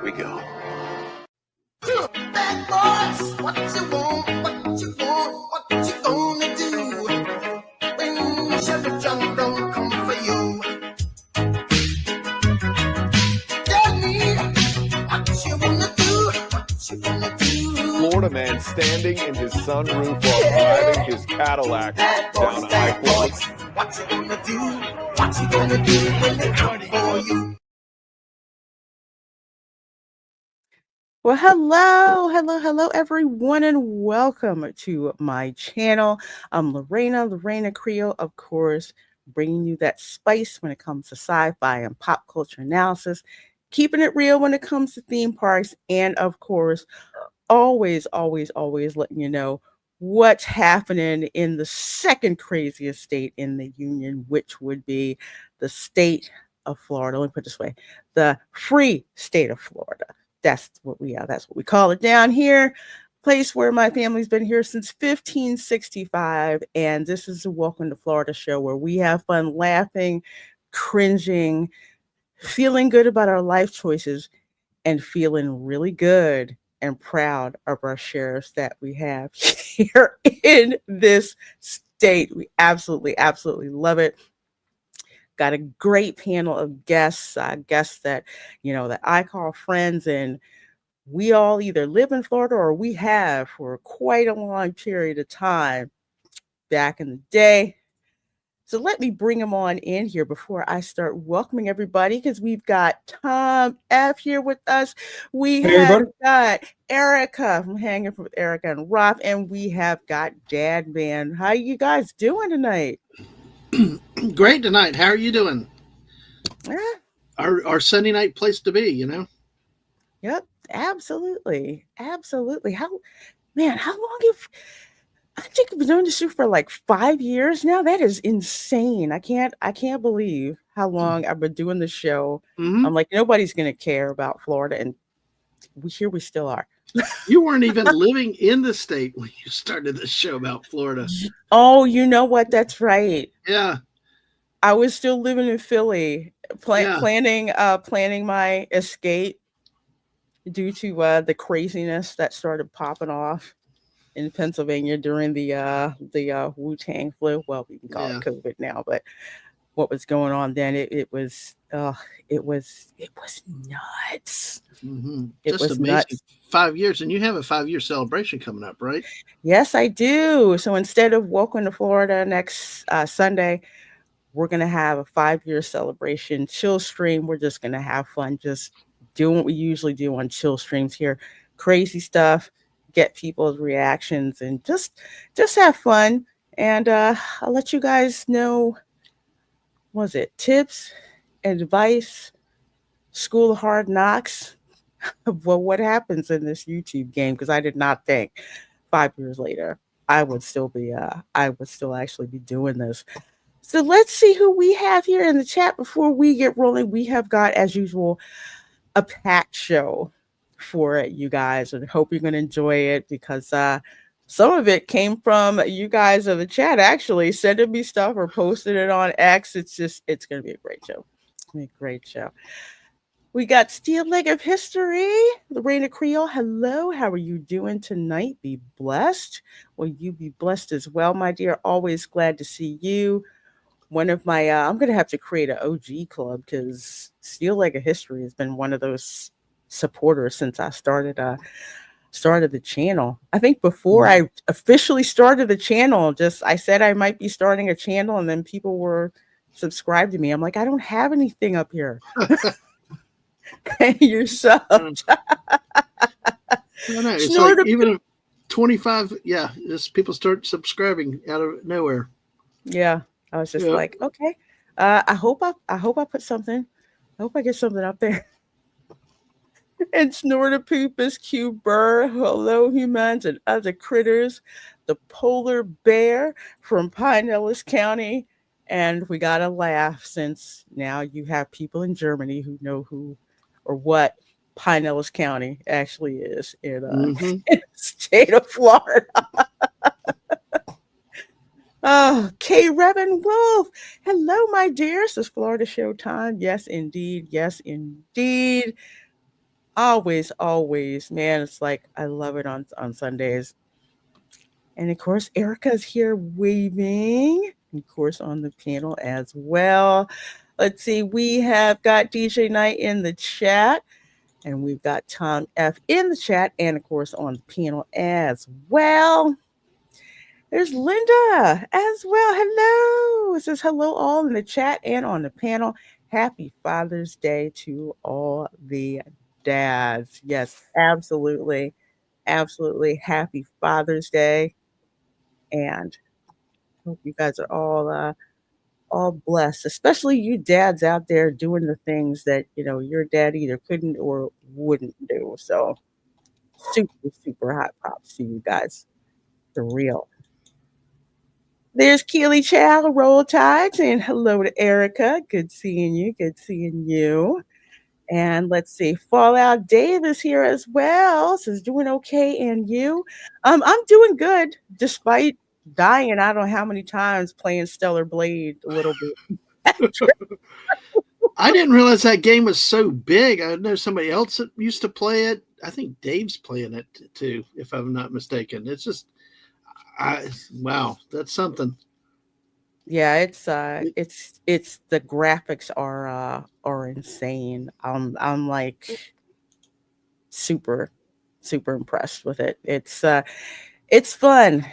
Here we go. Bad boys, what you want, what you want, what you gonna do when Chevy John don't come for you? Tell me what you wanna do, what you gonna do. Florida man standing in his sunroof while driving his Cadillac down I-40. What you gonna do, what you gonna do when they come for you? Well, hello, everyone, and welcome to my channel. I'm Reina Creole, of course, bringing you that spice when it comes to sci-fi and pop culture analysis, keeping it real when it comes to theme parks, and of course, always letting you know what's happening in the second craziest state in the union, which would be the state of Florida. Let me put it this way: the free state of Florida. That's what we call it down here. Place where my family's been here since 1565. And this is the Welcome to Florida show where we have fun laughing, cringing, feeling good about our life choices, and feeling really good and proud of our sheriffs that we have here in this state. We absolutely love it. Got a great panel of guests that, that I call friends, and we all either live in Florida or we have for quite a long period of time back in the day. So let me bring them on in here before I start welcoming everybody, because we've got Tom F here with us. We have got Erica from Hanging with Erica and Rob, and we have got Dad Man. How you guys doing tonight? Great tonight. How are you doing? Yeah. Our Sunday night place to be, you know? Yep, absolutely. How long I think I've been doing this show for like 5 years now. That is insane. I can't believe how long I've been doing the show. Mm-hmm. I'm like, nobody's gonna care about Florida, and we still are. You weren't even living in the state when you started the show about Florida. Oh, you know what? That's right. Yeah. I was still living in Philly, planning my escape due to the craziness that started popping off in Pennsylvania during the Wu-Tang flu. Well, we can call it COVID now, but what was going on then? It was nuts. Mm-hmm. It Just was amazing. nuts. 5 years, and you have a 5-year celebration coming up, right? Yes, I do. So instead of Welcome to Florida next Sunday, we're going to have a 5-year celebration chill stream. We're just going to have fun, just doing what we usually do on chill streams here. Crazy stuff, get people's reactions, and just have fun. And I'll let you guys know, was it tips, advice, school of hard knocks? Well, what happens in this YouTube game? Because I did not think 5 years later I would still actually be doing this. So let's see who we have here in the chat before we get rolling. We have got, as usual, a packed show for you guys, and hope you're going to enjoy it, because some of it came from you guys in the chat, actually sending me stuff or posting it on X. It's going to be a great show. It's going to be a great show. We got Steel Leg of History, the Reina Creole. Hello, how are you doing tonight? Be blessed. Will you be blessed as well, my dear? Always glad to see you. One of my, I'm going to have to create an OG club, because Steel Leg of History has been one of those supporters since I started the channel. I think before I officially started the channel, I said I might be starting a channel, and then people were subscribed to me. I'm like, I don't have anything up here. You're subbed. No, it's like even 25, just people start subscribing out of nowhere. Yeah, I was just like, okay. I hope I put something. I hope I get something up there. And Snortapoopas, Q Burr, hello humans and other critters. The polar bear from Pinellas County. And we gotta laugh, since now you have people in Germany who know who or what Pinellas County actually is in the state of Florida. Oh, K. Revan Wolf. Hello, my dears. It's Florida Showtime. Yes, indeed. Yes, indeed. Always, always, man. It's like I love it on Sundays. And of course, Erica's here waving, of course, on the panel as well. Let's see, we have got DJ Knight in the chat, and we've got Tom F in the chat, and of course on the panel as well. There's Linda as well. Hello. It says hello all in the chat and on the panel. Happy Father's Day to all the dads. Yes, absolutely. Absolutely. Happy Father's Day. And hope you guys are all blessed, especially you dads out there doing the things that, your dad either couldn't or wouldn't do. So super, super hot props to you guys. For real. There's Keely Chow, Roll Tide, saying hello to Erica. Good seeing you. Good seeing you. And let's see, Fallout Dave is here as well. Says doing okay, and you? I'm doing good, despite dying. I don't know how many times playing Stellar Blade a little bit. I didn't realize that game was so big. I know somebody else that used to play it. I think Dave's playing it too, if I'm not mistaken. It's just, wow, that's something. Yeah, it's the graphics are insane. I'm like super impressed with it. It's fun,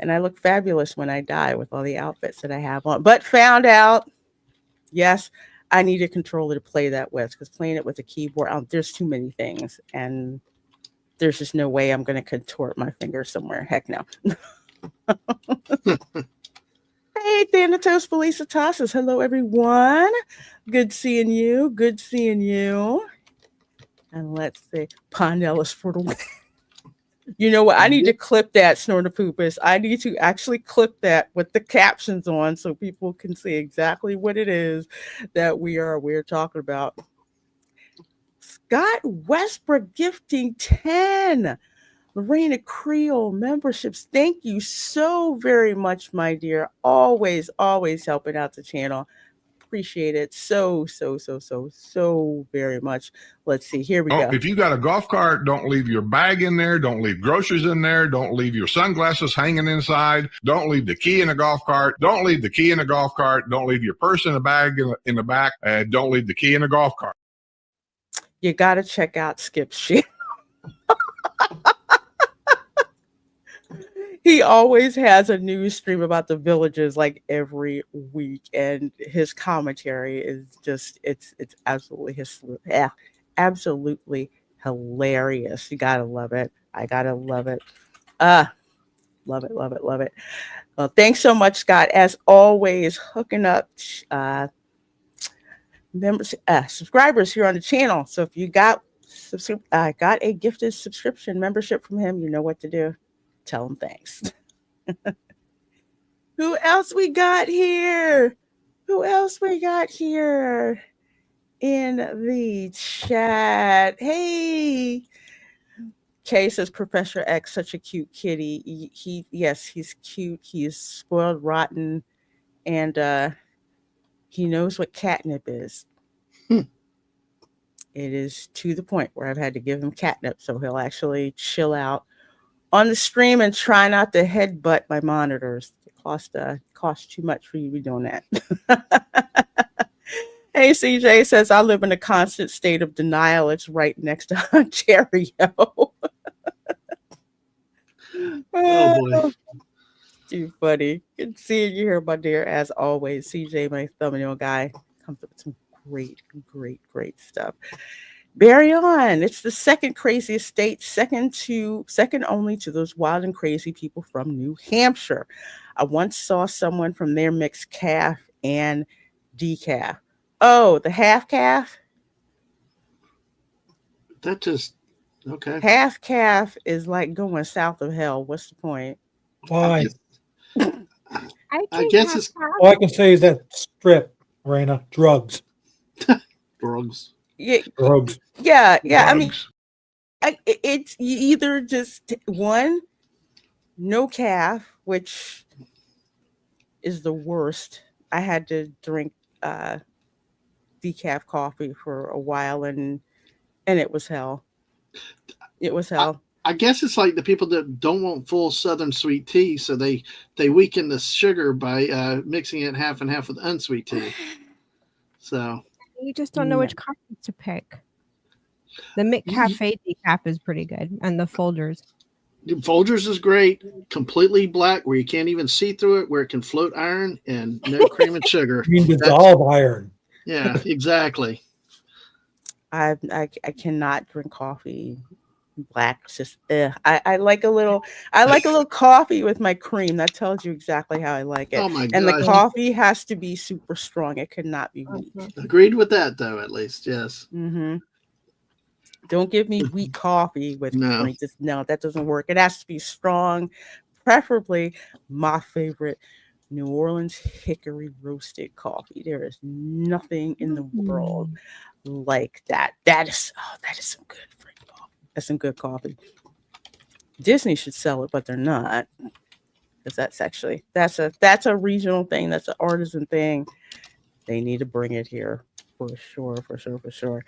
and I look fabulous when I die with all the outfits that I have on. But found out, yes, I need a controller to play that with, because playing it with a keyboard, there's too many things, and there's just no way I'm going to contort my finger somewhere. Heck no. Hey, Thanatos Felicitas says, hello, everyone. Good seeing you. Good seeing you. And let's see, Pondellis for the win. You know what? I need to clip that, Snortapoopus. I need to actually clip that with the captions on so people can see exactly what it is that we're talking about. Scott Westbrook gifting 10 Reina Creole memberships. Thank you so very much, my dear. Always helping out the channel. Appreciate it so very much. Let's see. Here we go. If you got a golf cart, don't leave your bag in there. Don't leave groceries in there. Don't leave your sunglasses hanging inside. Don't leave the key in the golf cart. Don't leave the key in the golf cart. Don't leave your purse in the bag in the back. And don't leave the key in the golf cart. You got to check out Skip's shit. He always has a news stream about the villages like every week, and his commentary is just it's absolutely absolutely hilarious. You gotta love it. I gotta love it. Love it. Well, thanks so much, Scott. As always, hooking up members, subscribers here on the channel. So if you got a gifted subscription membership from him, you know what to do. Tell him thanks. Who else we got here? In the chat? Hey, Kay says Professor X, such a cute kitty. Yes, he's cute. He's spoiled rotten, and he knows what catnip is. It is to the point where I've had to give him catnip so he'll actually chill out on the stream and try not to headbutt my monitors. It costs too much for you to be doing that. Hey, CJ says, I live in a constant state of denial. It's right next to Ontario. Oh, boy. Too funny. Good seeing you here, my dear. As always, CJ, my thumbnail guy, comes up with some great stuff. Barry on. It's the second craziest state, second only to those wild and crazy people from New Hampshire. I once saw someone from there mix calf and decaf. Oh, the half calf? That just, okay. Half calf is like going south of hell. What's the point? Why? I guess it's All I can say is that strip, Reina, drugs. drugs. Yeah, Drugs. yeah. I mean, Drugs. it's either just one, no calf, which is the worst. I had to drink decaf coffee for a while, and it was hell. It was hell. I guess it's like the people that don't want full Southern sweet tea, so they weaken the sugar by mixing it half and half with unsweet tea. So You just don't know which coffee to pick. The McCafe decaf is pretty good, and the Folgers. Folgers is great, completely black, where you can't even see through it, where it can float iron, and no cream and sugar. You mean dissolve iron? Yeah, exactly. I cannot drink coffee black. It's just I like a little coffee with my cream. That tells you exactly how I like it. Oh my And the gosh. coffee has to be super strong. It could not be weak. Agreed with that, though. At least, yes. Mm-hmm. Don't give me weak coffee with No. cream. Just no, that doesn't work. It has to be strong. Preferably, my favorite, New Orleans hickory roasted coffee. There is nothing in the world like that. That is some good freaking coffee. That's some good coffee. Disney should sell it, but they're not. Because that's a regional thing. That's an artisan thing. They need to bring it here for sure.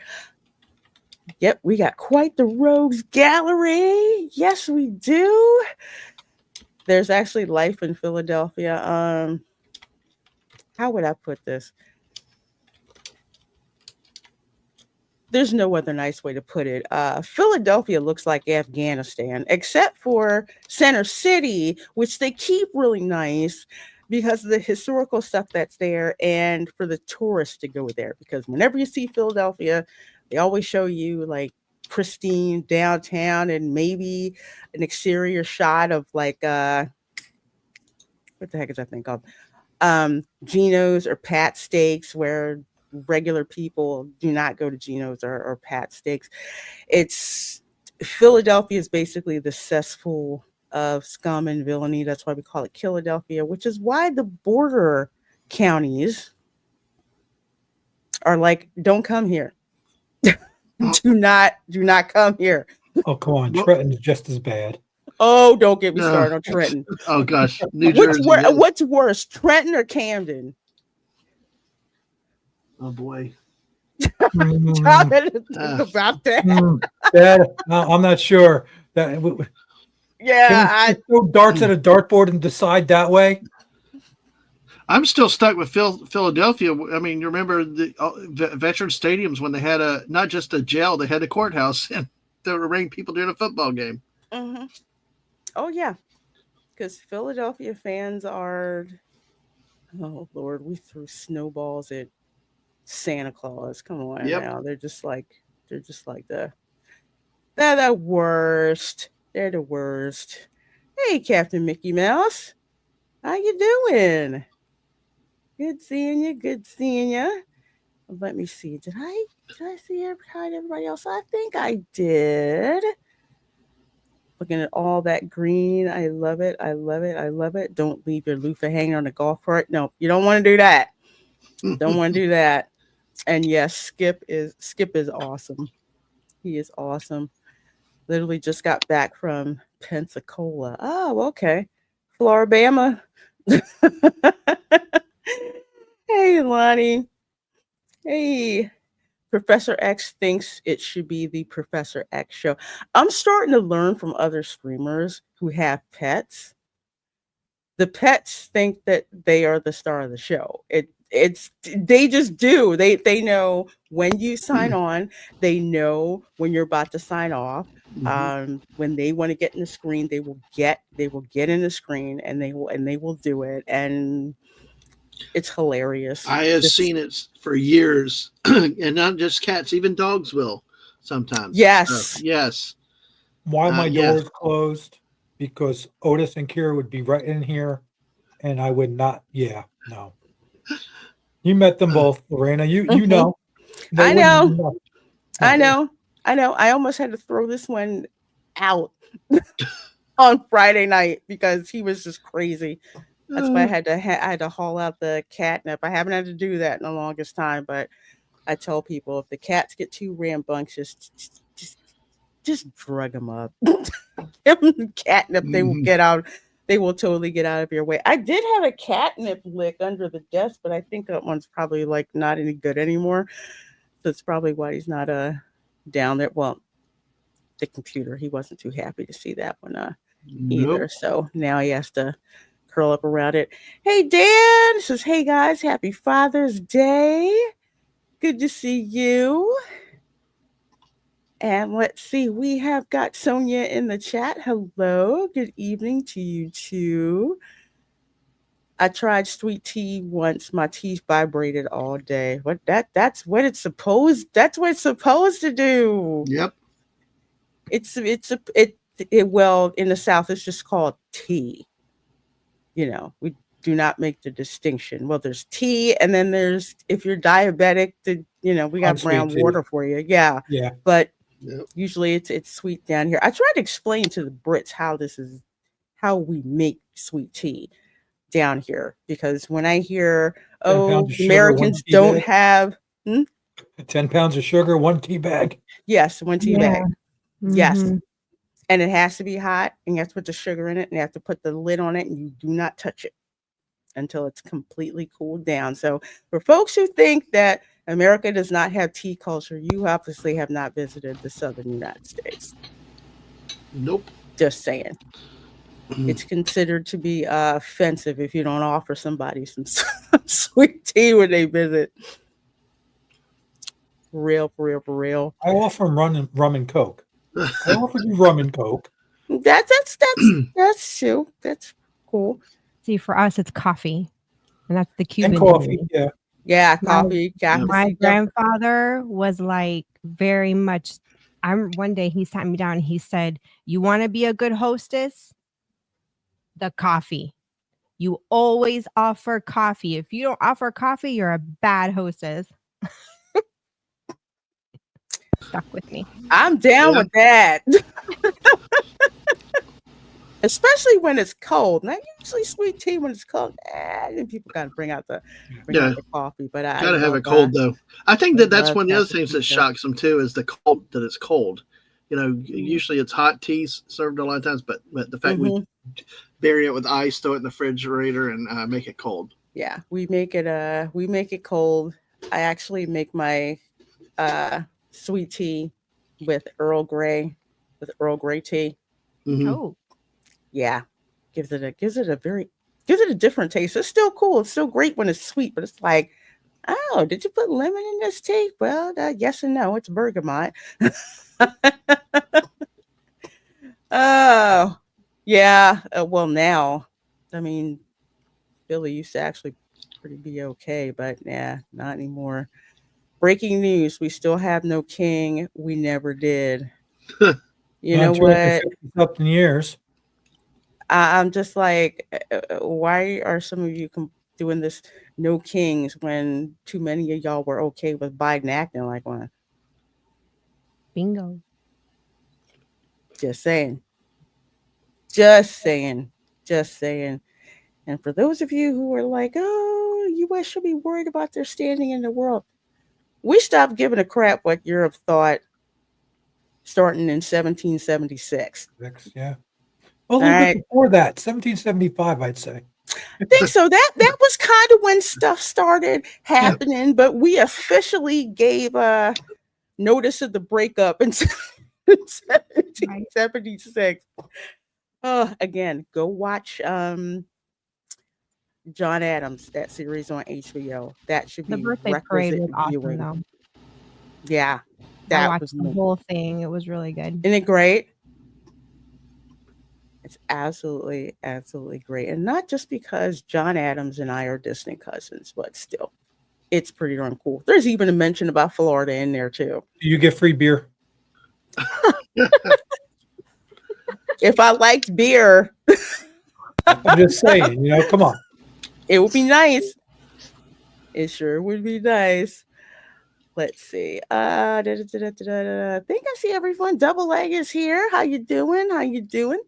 Yep, we got quite the rogues gallery. Yes, we do. There's actually life in Philadelphia. How would I put this? There's no other nice way to put it. Philadelphia looks like Afghanistan, except for Center City, which they keep really nice because of the historical stuff that's there and for the tourists to go there. Because whenever you see Philadelphia, they always show you like pristine downtown and maybe an exterior shot of like what the heck is that thing called? Geno's or Pat Steaks, where regular people do not go to Geno's or Pat Steaks. It's Philadelphia is basically the cesspool of scum and villainy. That's why we call it Philadelphia, which is why the border counties are like, don't come here. do not come here. Oh, come on. Trenton's just as bad. Oh, don't get me started on Trenton. Oh gosh, New Jersey. What's worse, Trenton or Camden? Oh boy. Try to think about that. I'm not sure. Can we throw darts at a dartboard and decide that way? I'm still stuck with Philadelphia. I mean, you remember the veteran stadiums when they had not just a jail, they had a courthouse and they would arraign people during a football game. Mm-hmm. Oh yeah, because Philadelphia fans are. Oh Lord, we threw snowballs at Santa Claus. Come on now, they're the worst. They're the worst. Hey, Captain Mickey Mouse, how you doing? Good seeing you. Let me see. Did I see everybody else? I think I did. Looking at all that green. I love it. Don't leave your loofah hanging on the golf cart. No, you don't want to do that. Don't want to do that. And yes, Skip is awesome. He is awesome. Literally just got back from Pensacola. Oh, okay. Floribama. Hey, Lonnie. Hey. Professor X thinks it should be the Professor X show. I'm starting to learn from other streamers who have pets. The pets think that they are the star of the show. They just do. They know when you sign on. They know when you're about to sign off. When they want to get in the screen, they will get in the screen and they will do it. And it's hilarious. I have seen it for years, and not just cats, even dogs will sometimes. Yes. Yes. Why my door is closed? Because Otis and Kira would be right in here, and I would not. Yeah, no. You met them both, Lorena. You know. I know. I know. I almost had to throw this one out on Friday night because he was just crazy. That's why I had to haul out the catnip. I haven't had to do that in the longest time, but I tell people if the cats get too rambunctious, just drug them up. Catnip, they will get out. They will totally get out of your way. I did have a catnip lick under the desk, but I think that one's probably like not any good anymore. That's probably why he's not down there. Well, the computer. He wasn't too happy to see that one Nope. either. So now he has to curl up around it. Hey, Dan says, hey guys, happy Father's Day. Good to see you. And let's see, we have got Sonia in the chat. Hello, good evening to you too. I tried sweet tea once. My teeth vibrated all day. That's what it's supposed to do. Yep. Well, in the South, it's just called tea. We do not make the distinction. Well, there's tea, and then there's, if you're diabetic, we got brown water for you. Yeah. Yeah. But Yep. usually it's sweet down here. I try to explain to the Brits how we make sweet tea down here, because when I hear, 10 pounds of sugar, Americans one tea don't bag. have 10 pounds of sugar, 1 tea bag. yes, one tea bag. Yes. Mhm. And it has to be hot, and you have to put the sugar in it, and you have to put the lid on it, and you do not touch it until it's completely cooled down. So for folks who think that America does not have tea culture, you obviously have not visited the southern United States. Nope. Just saying. It's considered to be offensive if you don't offer somebody some sweet tea when they visit. For real. I offer them rum and Coke. I offered you rum and Coke. That's true. That's cool. See, for us, it's coffee, and that's the Cuban And coffee, thing. yeah. Yeah, coffee. My grandfather was like very much. One day he sat me down and he said, "You want to be a good hostess? The coffee. You always offer coffee. If you don't offer coffee, you're a bad hostess." Stuck with me. I'm down with that. Especially when it's cold. Not usually sweet tea when it's cold. Then people gotta bring out the coffee. But I Gotta have love it cold that. though. I think that that's love one of the that other things that pizza. shocks them too, is the cold, that it's cold. Usually it's hot teas served a lot of times, but the fact we bury it with ice, throw it in the refrigerator, and make it cold. Yeah, we make it cold. I actually make my sweet tea with Earl Grey tea. Mhm. Oh, Yeah, gives it a different taste. It's still cool. It's still great when it's sweet, but it's like, oh, did you put lemon in this tea? Well, yes and no. It's bergamot. Oh, yeah. Well, now, I mean, Philly used to actually be okay, but yeah, not anymore. Breaking news: we still have no king. We never did. You know what? 250-something years. I'm just like, why are some of you doing this no kings when too many of y'all were okay with Biden acting like one? bingo. Just saying. And for those of you who are like, oh, U.S. should be worried about their standing in the world, we stopped giving a crap what Europe thought starting in 1776. Yeah. Well, a little bit before that, 1775, I'd say. I think so. That was kind of when stuff started happening, but we officially gave notice of the breakup in 1776. Again, go watch John Adams, that series on HBO. That should be The birthday parade requisite was awesome, viewing. though. Yeah, I that watched was the whole thing. It was really good. Isn't it great? It's absolutely great. And not just because John Adams and I are distant cousins, but still, it's pretty darn cool. There's even a mention about Florida in there too. Do you get free beer? If I liked beer, I'm just saying, come on. it would be nice. It sure would be nice. Let's see. I think I see everyone. Double Egg is here. How you doing?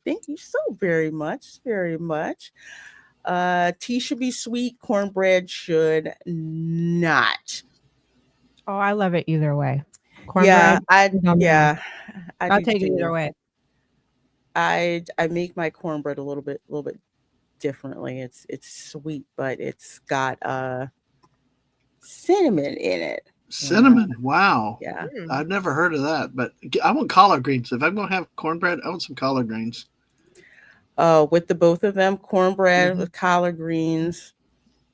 Thank you so very much. Tea should be sweet. Cornbread should not. Oh, I love it either way. Yeah, Cornbread, I'll do take it too. either way. I make my cornbread a little bit differently. It's sweet, but it's got cinnamon in it. Cinnamon. Wow. Yeah. I've never heard of that, but I want collard greens. If I'm going to have cornbread, I want some collard greens. With the both of them, cornbread Mhm. with collard greens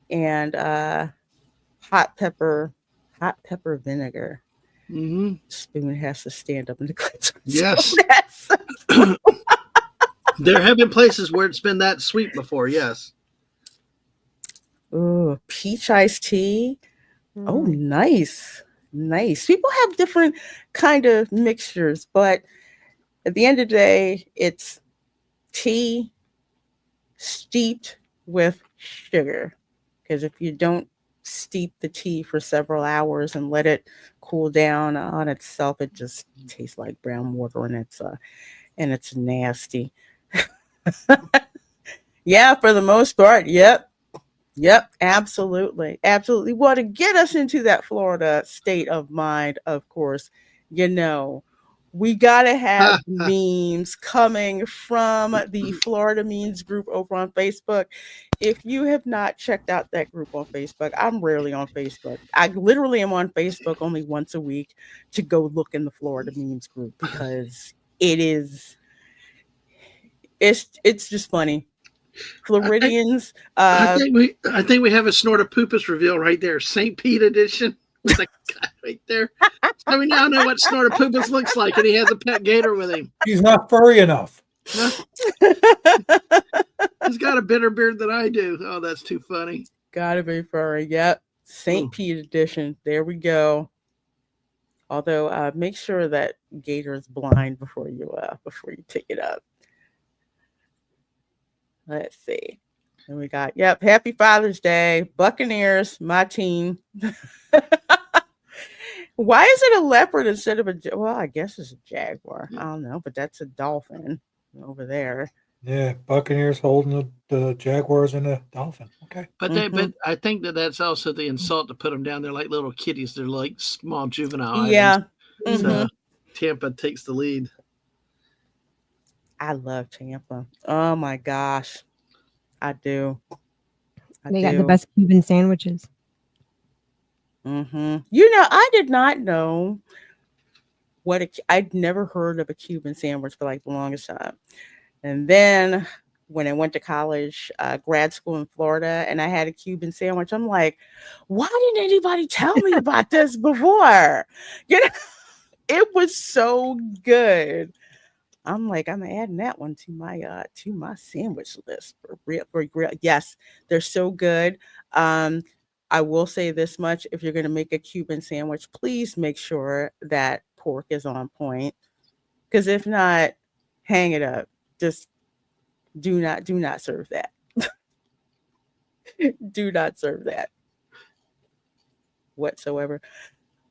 and hot pepper vinegar. Mm-hmm. Spoon has to stand up in the kitchen. Yes. There have been places where it's been that sweet before. Yes. Ooh, peach iced tea. Oh, nice. Nice. People have different kind of mixtures, but at the end of the day, it's tea steeped with sugar. Because if you don't steep the tea for several hours and let it cool down on itself, it just tastes like brown water, and it's nasty. Yeah, for the most part. Yep, absolutely. Absolutely. Well, to get us into that Florida state of mind, of course, we got to have memes coming from the Florida Memes group over on Facebook. If you have not checked out that group on Facebook, I'm rarely on Facebook. I literally am on Facebook only once a week to go look in the Florida Memes group because it's just funny. Floridians. I think we have a snort of poopus reveal right there. St. Pete edition with the guy right there. So we now know what snort of poopus looks like, and he has a pet gator with him. He's not furry enough. He's got a better beard than I do. Oh, that's too funny. Gotta be furry. Yep. St. Pete edition. There we go. Although make sure that gator is blind before you pick it up. Let's see. And we got, Happy Father's Day. Buccaneers, my team. Why is it a leopard instead of I guess it's a jaguar. I don't know, but that's a dolphin over there. Yeah, Buccaneers holding the Jaguars and the Dolphin. Okay. But I think that's also the insult to put them down there like little kitties. They're like small juvenile Yeah. items. So Tampa takes the lead. I love Tampa. Oh my gosh. I do. They got the best Cuban sandwiches. Mm-hmm. I did not know I'd never heard of a Cuban sandwich for like the longest time. And then when I went to college, grad school in Florida, and I had a Cuban sandwich, I'm like, why didn't anybody tell me about this before? It was so good. I'm like, I'm adding that one to my sandwich list for real. Yes, they're so good. I will say this much: if you're going to make a Cuban sandwich, please make sure that pork is on point. Because if not, hang it up. Just do not serve that. Do not serve that whatsoever.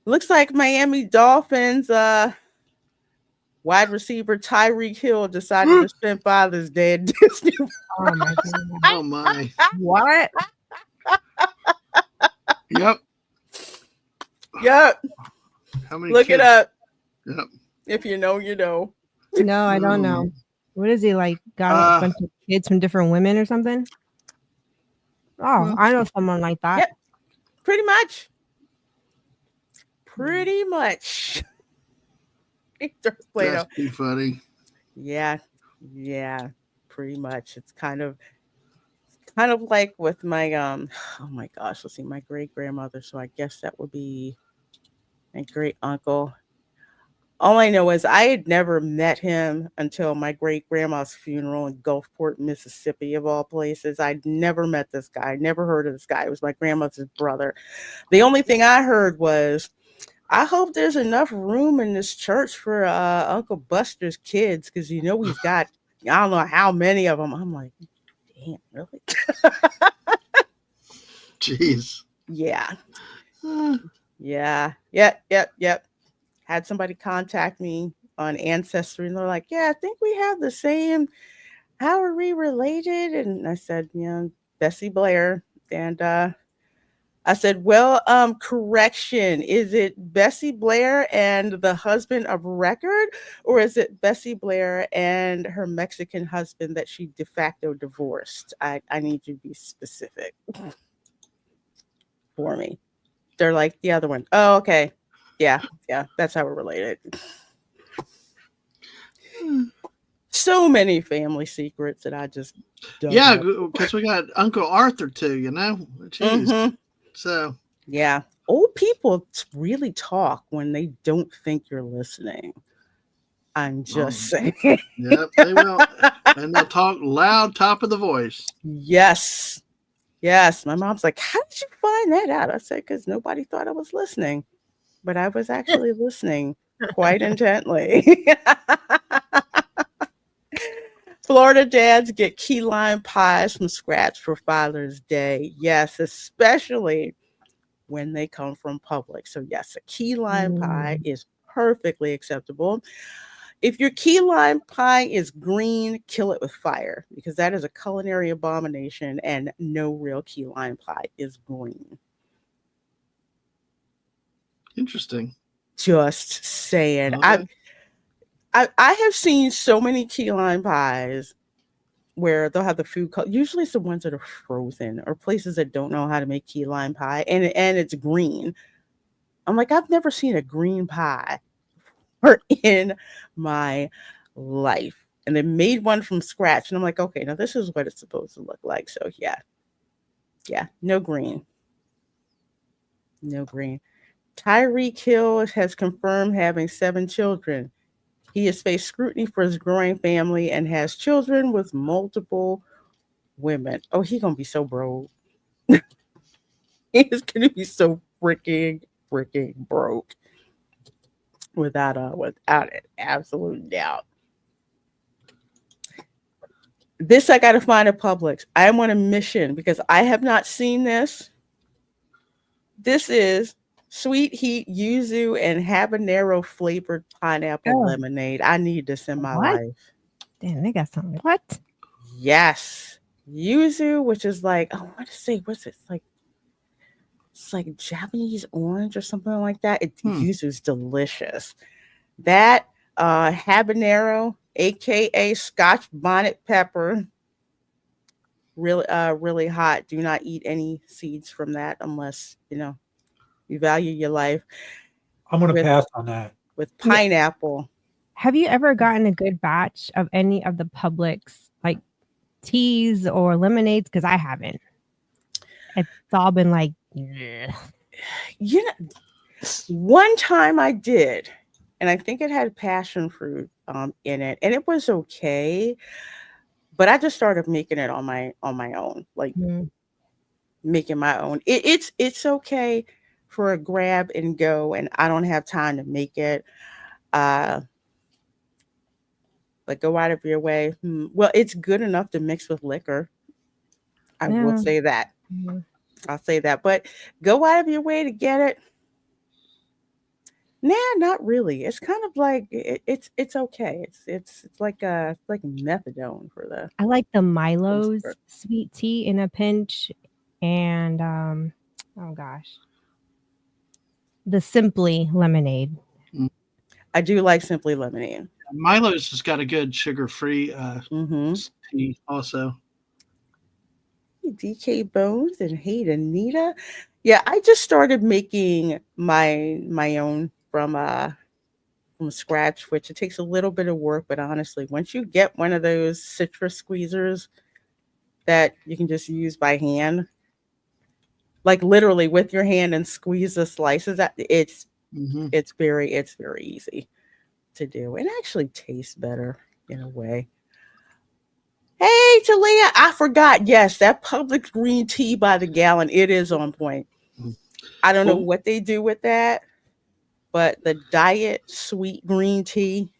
Looks like Miami Dolphins wide receiver Tyrese Hill decided to spend Father's Day at Disney. Oh my goodness. Oh my. What? Yep. How many Look kids? it up. Yep. If you know, you know. No, I don't know. What is he like? Got a bunch of kids from different women or something? Oh, I know someone like that. Yep. Pretty much. That's too funny. Yeah, pretty much. It's kind of like with my oh my gosh, let's see, my great grandmother. So I guess that would be my great uncle. All I know is I had never met him until my great grandma's funeral in Gulfport, Mississippi, of all places. I'd never met this guy. Never heard of this guy. It was my grandmother's brother. The only thing I heard was, I hope there's enough room in this church for Uncle Buster's kids, because he's got, I don't know how many of them. I'm like, damn, really? Jeez. Yeah. Yep. Had somebody contact me on Ancestry, and they're like, yeah, I think we have the same. How are we related? And I said, Bessie Blair. And I said, well, correction. Is it Bessie Blair and the husband of record, or is it Bessie Blair and her Mexican husband that she de facto divorced? I need you to be specific for me. they're like the other one. Oh, okay. Yeah, that's how we're related. So many family secrets that I just dug Yeah, up. because we got Uncle Arthur too, you know. Jeez. Mhm. So Yeah, old people really talk when they don't think you're listening. I'm just saying. yep, they will, and they'll talk loud, top of the voice. Yes. My mom's like, how did you find that out? I said, because nobody thought I was listening, but I was actually listening quite intently. Florida dads get key lime pies from scratch for Father's Day. Yes, especially when they come from Publix. So yes, a key lime pie is perfectly acceptable. If your key lime pie is green, kill it with fire, because that is a culinary abomination and no real key lime pie is green. Interesting. Just saying. Okay. I have seen so many key lime pies where they'll have the food usually it's the ones that are frozen or places that don't know how to make key lime pie, and it's green. I'm like, I've never seen a green pie in my life. And they made one from scratch. And I'm like, okay, now this is what it's supposed to look like. So yeah, no green. Tyrese Hill has confirmed having 7 children. He has faced scrutiny for his growing family and has children with multiple women. Oh, he's gonna be so broke. He's gonna be so freaking broke. Without an absolute doubt. This I gotta find at Publix. I am on a mission because I have not seen this. This is sweet heat yuzu and habanero flavored pineapple lemonade. I need this in my life. Damn, they got something. What? Yes. Yuzu, which is like, I want to say, what's it? It's like Japanese orange or something like that. Yuzu is delicious. That habanero, aka Scotch bonnet pepper, really hot. Do not eat any seeds from that unless you value your life. I'm gonna pass on that. With pineapple. Have you ever gotten a good batch of any of the Publix like teas or lemonades? Because I haven't. It's all been like, one time I did, and I think it had passion fruit in it, and it was okay. But I just started making it on my own, like making my own. It's okay for a grab and go, and I don't have time to make it. But go out of your way. Well, it's good enough to mix with liquor. I will say that. I'll say that. But go out of your way to get it. Nah, not really. It's kind of like it's okay. It's like methadone for the. I like the Milo's sweet tea in a pinch, and oh gosh, the Simply lemonade. I do like Simply lemonade. Milo's has got a good sugar-free tea also. DK Bones and Hey Anita. Yeah, I just started making my own from scratch, which it takes a little bit of work, but honestly, once you get one of those citrus squeezers that you can just use by hand, like literally with your hand and squeeze the slices, it's very easy to do. It actually tastes better in a way. Hey, Talia, I forgot. Yes, that Publix green tea by the gallon, it is on point. I don't know what they do with that, but the diet sweet green tea,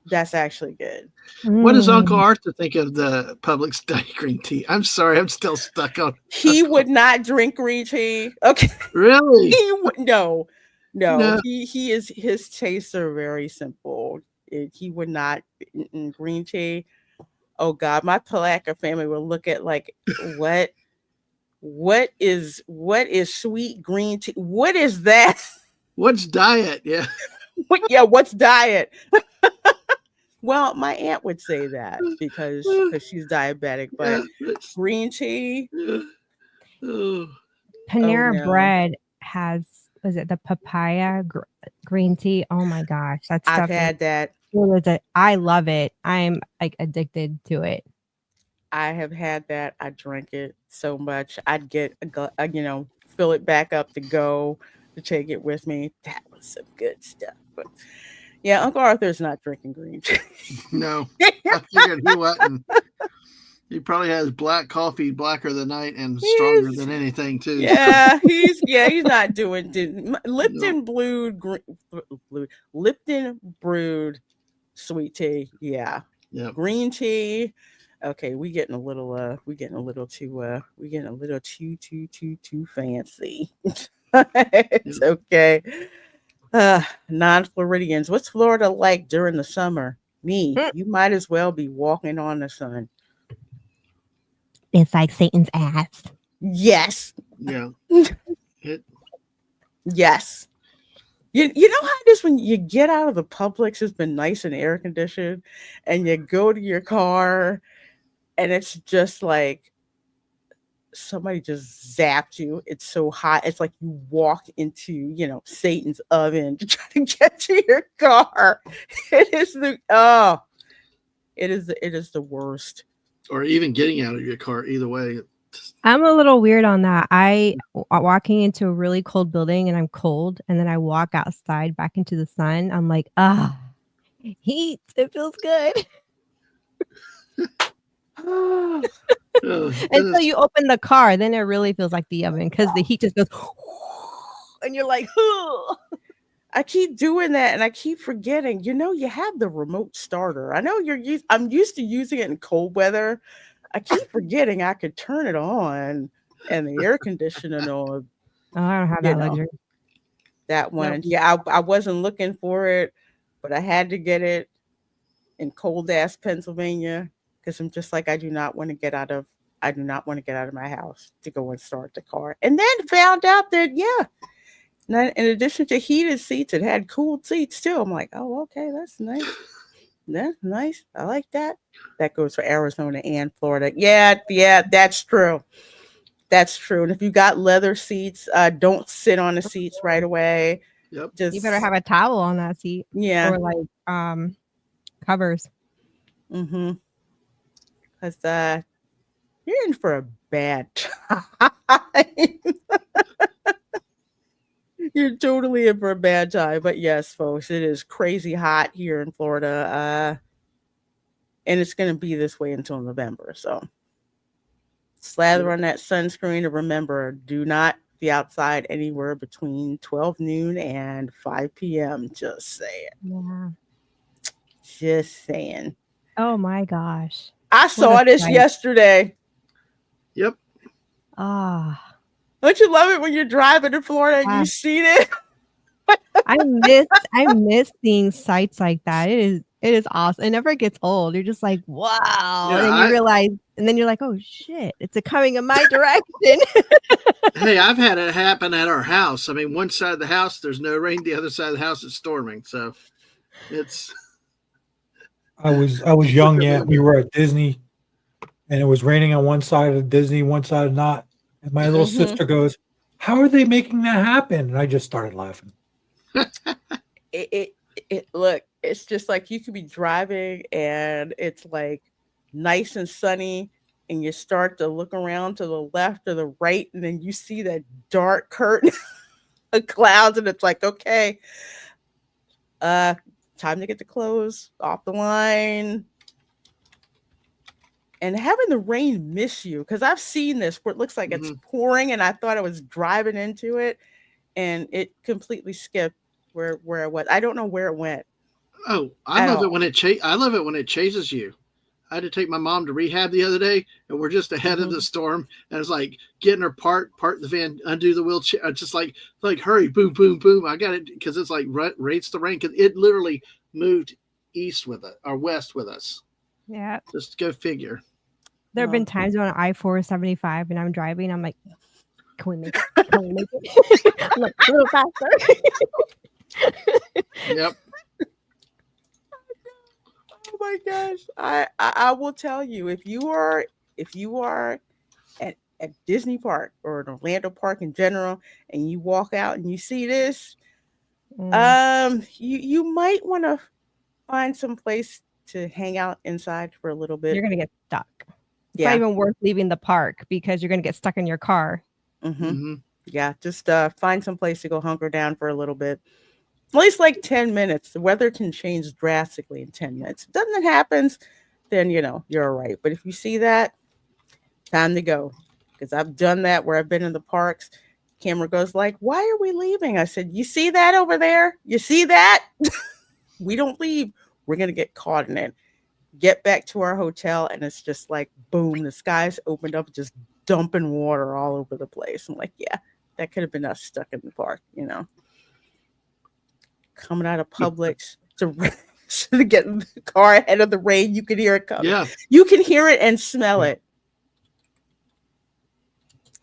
that's actually good. What does Uncle Arthur think of the Publix diet green tea? I'm sorry, I'm still stuck on. He would not drink green tea. Okay, really? He would no. He is. His tastes are very simple. He would not green tea. Oh God, my Palaca family will look at like what is sweet green tea? What is that? What's diet? Yeah. What's diet? Well, my aunt would say that because she's diabetic, but green tea. Panera Bread has, was it the papaya green tea? Oh my gosh, that stuff. I've had that. I love it. I'm like addicted to it. I have had that. I drank it so much. I'd get fill it back up to go to take it with me. That was some good stuff. But yeah, Uncle Arthur's not drinking green tea. No, I figured he wasn't. He probably has black coffee, blacker than night, and stronger than anything too. Yeah, he's not doing Lipton Lipton brewed sweet tea. Yeah. Yep. Green tea. Okay, we getting a little too fancy. It's okay. Non-Floridians, what's Florida like during the summer? Me, you might as well be walking on the sun. It's like Satan's ass. Yes. Yeah. Yes. You know how it is when you get out of the Publix, it's been nice and air conditioned, and you go to your car and it's just like somebody just zapped you. It's so hot. It's like you walk into, Satan's oven to try to get to your car. It is the worst. Or even getting out of your car, either way. I'm a little weird on that. Walking into a really cold building and I'm cold, and then I walk outside back into the sun. I'm like, heat. It feels good. Until you open the car, then it really feels like the oven because the heat just goes, and you're like, I keep doing that and I keep forgetting. You have the remote starter. I know I'm used to using it in cold weather. I keep forgetting I could turn it on and the air conditioner on. Oh, I don't have that luxury. That one. Yeah, I wasn't looking for it, but I had to get it in cold ass Pennsylvania because I'm just like, I do not want to get out of my house to go and start the car. And then found out that in addition to heated seats, it had cooled seats too. I'm like, oh, okay, that's nice. That's nice. I like that. That goes for Arizona and Florida. Yeah, that's true. That's true. And if you got leather seats, don't sit on the seats right away. Yep. You better have a towel on that seat. Yeah. Or like covers. Mm-hmm. Because you're in for a bad time. You're totally in for a bad time. But yes, folks, it is crazy hot here in Florida. And it's going to be this way until November. So slather on that sunscreen, and remember, do not be outside anywhere between 12 noon and 5 p.m. Just saying. Yeah. Just saying. Oh my gosh. I saw this yesterday. Yep. Don't you love it when you're driving in Florida and you see it? I miss seeing sights like that. It is awesome. It never gets old. You're just like, wow. Yeah, and then you realize, and then you're like, oh shit, it's coming in my direction. Hey, I've had it happen at our house. I mean, one side of the house, there's no rain. The other side of the house is storming. So it's. I was young yet. We were at Disney, and it was raining on one side of Disney, one side not. And my little sister goes, "How are they making that happen?" And I just started laughing. Look, it's just like you could be driving and it's like nice and sunny, and you start to look around to the left or the right, and then you see that dark curtain of clouds, and it's like, okay, time to get the clothes off the line. And having the rain miss you, because I've seen this where it looks like it's pouring, and I thought I was driving into it, and it completely skipped where it was. I don't know where it went. Oh, I love it when it chases you. I had to take my mom to rehab the other day, and we're just ahead of the storm, and it's like getting her part the van, undo the wheelchair, just like hurry, boom, boom, boom. I got it because it's like rates the rain because it literally moved east with it or west with us. Yeah, just go figure. There have been times on I-475 and I'm driving. I'm like, can we make it? Can we make it? I'm like, a little faster. Yep. Oh my gosh. I will tell you, if you are at Disney Park or an Orlando Park in general, and you walk out and you see this, you might want to find some place to hang out inside for a little bit. You're gonna get stuck. It's Yeah. not even worth leaving the park because you're gonna get stuck in your car. Yeah, just find some place to go hunker down for a little bit. At least like 10 minutes. The weather can change drastically in 10 minutes. If nothing happens, then you're all right. But if you see that, time to go. Because I've done that where I've been in the parks. Camera goes like, why are we leaving? I said, you see that over there? You see that? We don't leave. We're going to get caught in it. Get back to our hotel, and it's just like, boom, the skies opened up, just dumping water all over the place. I'm like, yeah, that could have been us stuck in the park, Coming out of Publix to get in the car ahead of the rain. You can hear it coming. Yeah. You can hear it and smell it.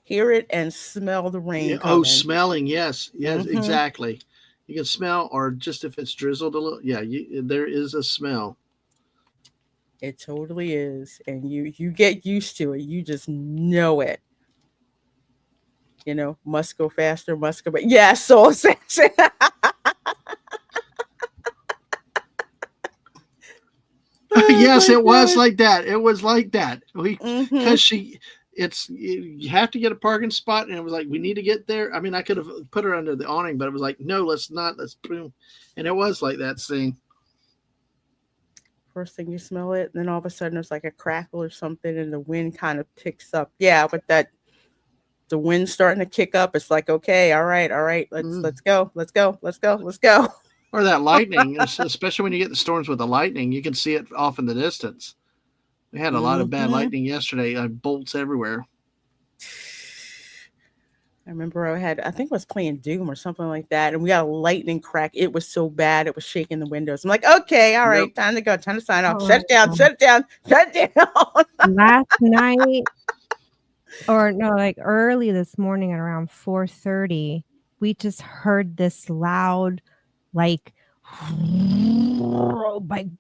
Hear it and smell the rain. Yeah. Coming. Oh, smelling. Yes. Yes, exactly. You can smell, or just if it's drizzled a little. Yeah, there is a smell. It totally is. And you get used to it. You just know it. Must go faster, must go. But yeah, so sexy. Yes, it was like that. It was like that. Because you have to get a parking spot, and it was like, we need to get there. I mean, I could have put her under the awning, but it was like, no, let's not. Let's boom. And it was like that scene. First thing you smell it, and then all of a sudden there's like a crackle or something, and the wind kind of picks up. Yeah, with that, the wind starting to kick up. It's like, okay, all right, let's go. Or that lightning, especially when you get the storms with the lightning, you can see it off in the distance. We had a lot of bad lightning yesterday, bolts everywhere. I remember I think I was playing Doom or something like that, and we got a lightning crack. It was so bad, it was shaking the windows. I'm like, okay, all right, time to go, time to sign off. Shut it down. Last night, or no, like early this morning at around 4:30, we just heard this loud, like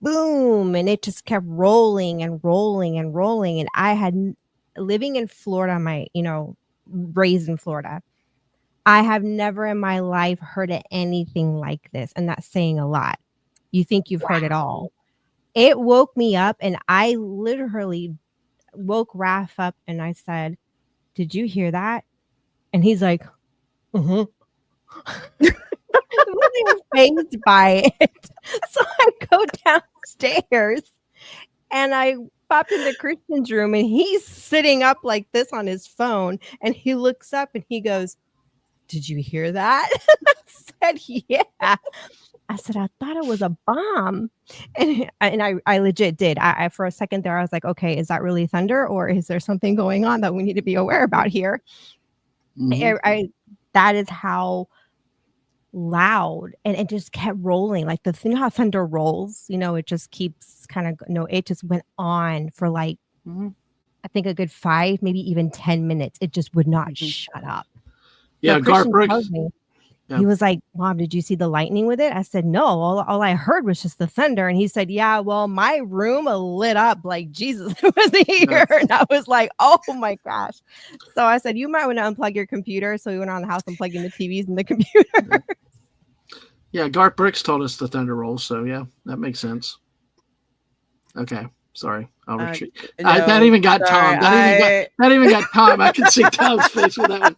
boom, and it just kept rolling and rolling and rolling. And I had living in Florida, raised in Florida, I have never in my life heard of anything like this, and that's saying a lot. You think you've heard it all. It woke me up, and I literally woke Raph up, and I said, did you hear that? And he's like, I wasn't fazed by it. So I go downstairs and I popped into Christian's room, and he's sitting up like this on his phone, and he looks up and he goes, did you hear that? I said, yeah. I said, I thought it was a bomb. And I legit did. I for a second there, I was like, okay, is that really thunder, or is there something going on that we need to be aware about here? That is how loud, and it just kept rolling. Like how thunder rolls, it just keeps it just went on for like, I think a good 5, maybe even 10 minutes. It just would not shut up. Yeah, Garth Brooks. He was like, Mom, did you see the lightning with it? I said, no, all I heard was just the thunder. And he said, yeah, well, my room lit up like Jesus was here. And I was like, oh my gosh. So I said, you might want to unplug your computer. So we went around the house unplugging the TVs and the computer. Yeah, Garth Brooks told us the thunder rolls. So yeah, that makes sense. Okay. Sorry, I'll retreat. No, that even got sorry, Tom. That even got Tom. I can see Tom's face with that one.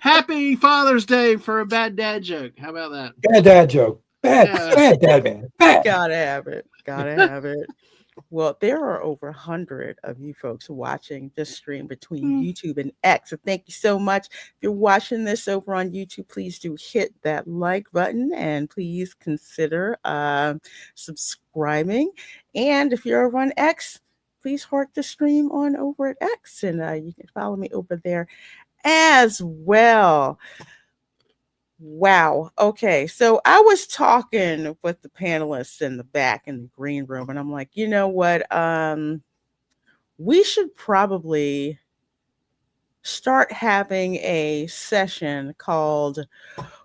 Happy Father's Day for a bad dad joke. How about that? Bad dad joke. Bad dad man. Bad. Gotta have it. Well, there are over 100 of you folks watching this stream between YouTube and X. So thank you so much. If you're watching this over on YouTube, please do hit that like button, and please consider subscribing. And if you're over on X, please heart the stream on over at X, and you can follow me over there as well. Wow. Okay. So I was talking with the panelists in the back in the green room, and I'm like, you know what? We should probably start having a session called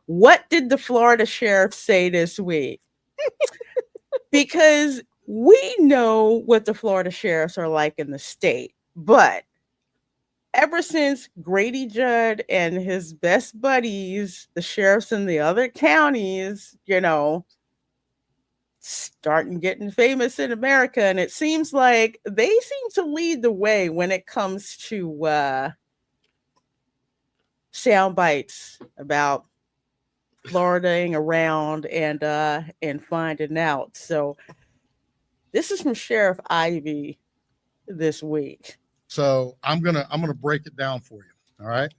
"What Did the Florida Sheriff Say This Week?" Because we know what the Florida sheriffs are like in the state, but ever since Grady Jud and his best buddies, the sheriffs in the other counties, starting getting famous in America, and it seems like they seem to lead the way when it comes to sound bites about Floridaing around and finding out. So this is from Sheriff Ivy this week. So I'm gonna break it down for you. All right.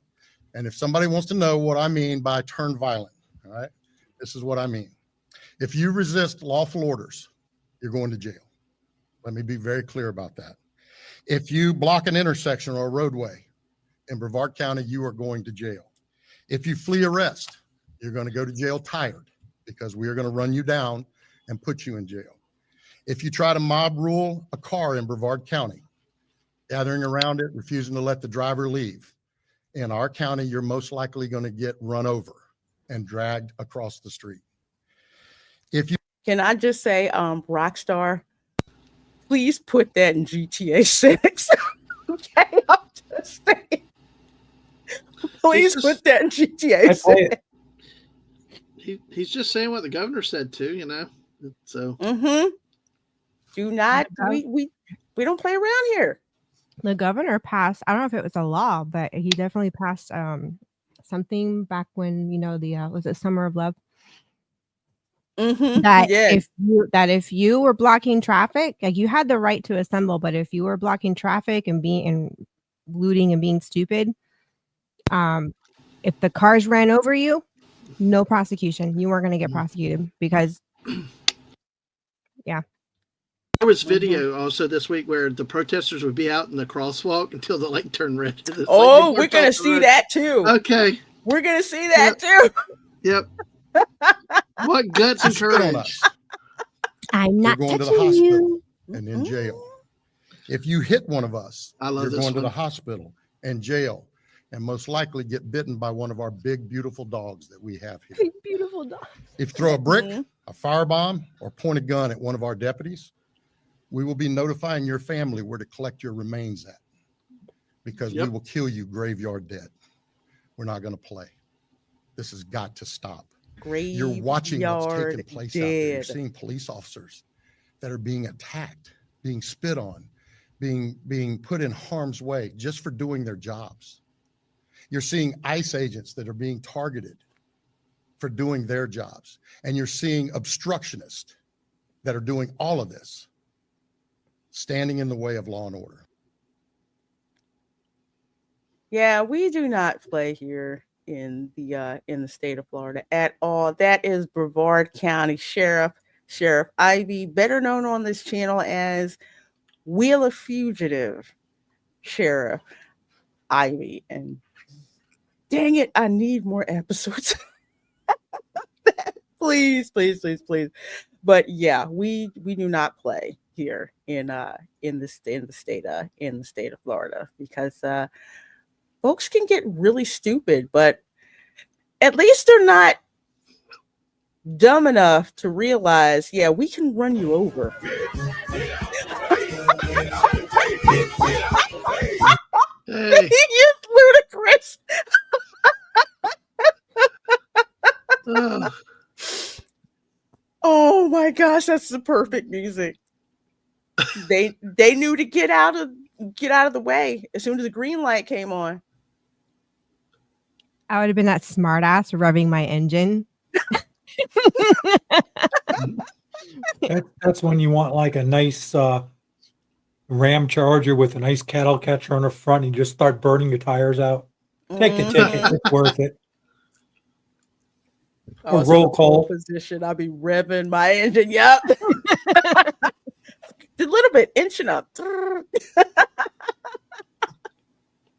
And if somebody wants to know what I mean by turn violent, all right, this is what I mean. If you resist lawful orders, you're going to jail. Let me be very clear about that. If you block an intersection or a roadway in Brevard County, you are going to jail. If you flee arrest, you're going to go to jail tired, because we are going to run you down and put you in jail. If you try to mob rule a car in Brevard County, gathering around it, refusing to let the driver leave, in our county, you're most likely going to get run over and dragged across the street. Can I just say, Rockstar, please put that in GTA 6. Okay, I'm just saying. Please put that in GTA 6. He's just saying what the governor said too, So do not we don't play around here. The governor passed, I don't know if it was a law, but he definitely passed something back when, was it Summer of Love? That if you were blocking traffic, like you had the right to assemble, but if you were blocking traffic and looting and being stupid, if the cars ran over you, no prosecution. You weren't going to get prosecuted because, yeah. There was video also this week where the protesters would be out in the crosswalk until the light turned red. Oh, we're going to see that too. Okay. We're going to see that too. Yep. What guts and courage. I'm not going to the touching hospital you. and in jail. If you hit one of us, you're going to the hospital and jail, and most likely get bitten by one of our big, beautiful dogs that we have here. Big, beautiful dog. If you throw a brick, a firebomb, or point a gun at one of our deputies, we will be notifying your family where to collect your remains at, because we will kill you graveyard dead. We're not going to play. This has got to stop. You're watching what's taking place out there. You're seeing police officers that are being attacked, being spit on, being put in harm's way just for doing their jobs. You're seeing ICE agents that are being targeted for doing their jobs. And you're seeing obstructionists that are doing all of this, standing in the way of law and order. Yeah, we do not play here in the state of Florida at all. That is Brevard County Sheriff Ivy, better known on this channel as Wheel of Fugitive Sheriff Ivy. And dang it, I need more episodes. Please. But yeah, we do not play here in the state of Florida, because folks can get really stupid, but at least they're not dumb enough to realize, yeah, we can run you over. Hey. It's ludicrous. Oh my gosh, that's the perfect music. They knew to get out of the way as soon as the green light came on. I would have been that smart ass revving my engine. That's when you want like a nice Ram Charger with a nice cattle catcher on the front, and you just start burning your tires out. Take the ticket; it's worth it. Or roll call position. I'll be revving my engine. Yep. A little bit inching up.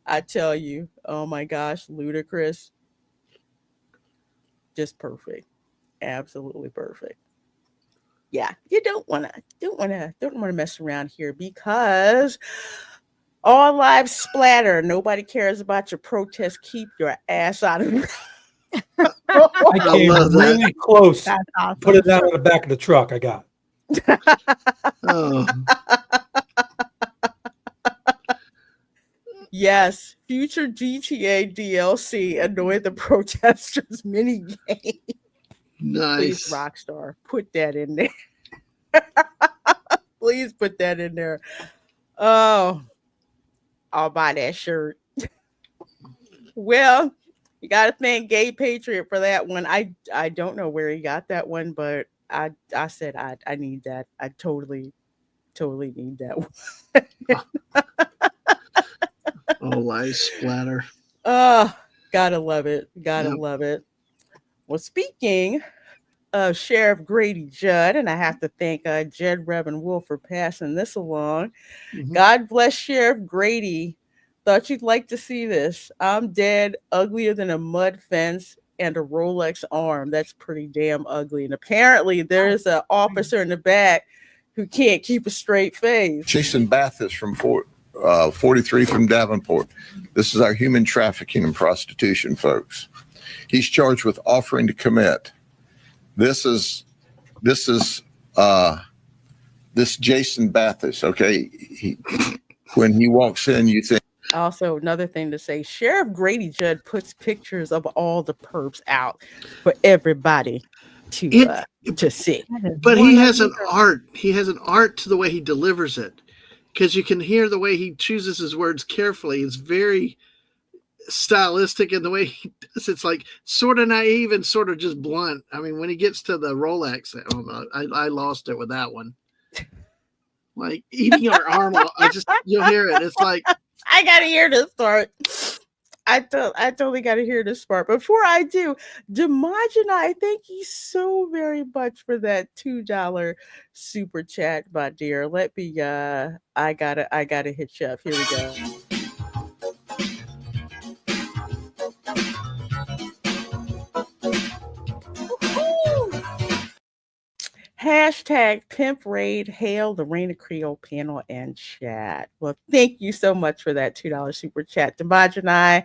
I tell you, oh my gosh, ludicrous. Just perfect. Absolutely perfect. Yeah, you don't want to mess around here, because all lives splatter. Nobody cares about your protest. Keep your ass out of it. I came really close. That's awesome. Put it down on the back of the truck. I got. Oh. Yes, future GTA DLC annoy the protesters mini game. Please, Nice. Rockstar, put that in there. Please put that in there. Oh, I'll buy that shirt. Well, you got to thank Gay Patriot for that one. I don't know where he got that one, but I said I need that. I totally need that one. Oh, lies splatter. Oh, gotta love it. Gotta Yep. love it. Well, speaking of Sheriff Grady Jud, and I have to thank Jed Reverend Wolf for passing this along. Mhm. God bless Sheriff Grady. Thought you'd like to see this. I'm dead, uglier than a mud fence and a Rolex arm. That's pretty damn ugly. And apparently there's an officer in the back who can't keep a straight face. Jason Baathis from 43 from Davenport. This is our human trafficking and prostitution, folks. He's charged with offering to commit. This is this Jason Baathis. Okay, when he walks in, you think. Also, another thing to say, Sheriff Grady Judd puts pictures of all the perps out for everybody to see. But he has an art. He has an art to the way he delivers it, because you can hear the way he chooses his words carefully. It's very stylistic in the way he does. It's like sort of naive and sort of just blunt. I mean, when he gets to the Rolex, I lost it with that one. Like eating our arm off. You'll hear it. It's like, I gotta hear this part. I totally gotta hear this part. Before I do, Demajani, thank you so very much for that $2 super chat, my dear. Let me I gotta hit you up. Here we go. Hashtag Pimp Raid, hail the Reina Creole panel and chat. Well, thank you so much for that $2 super chat. Demajani,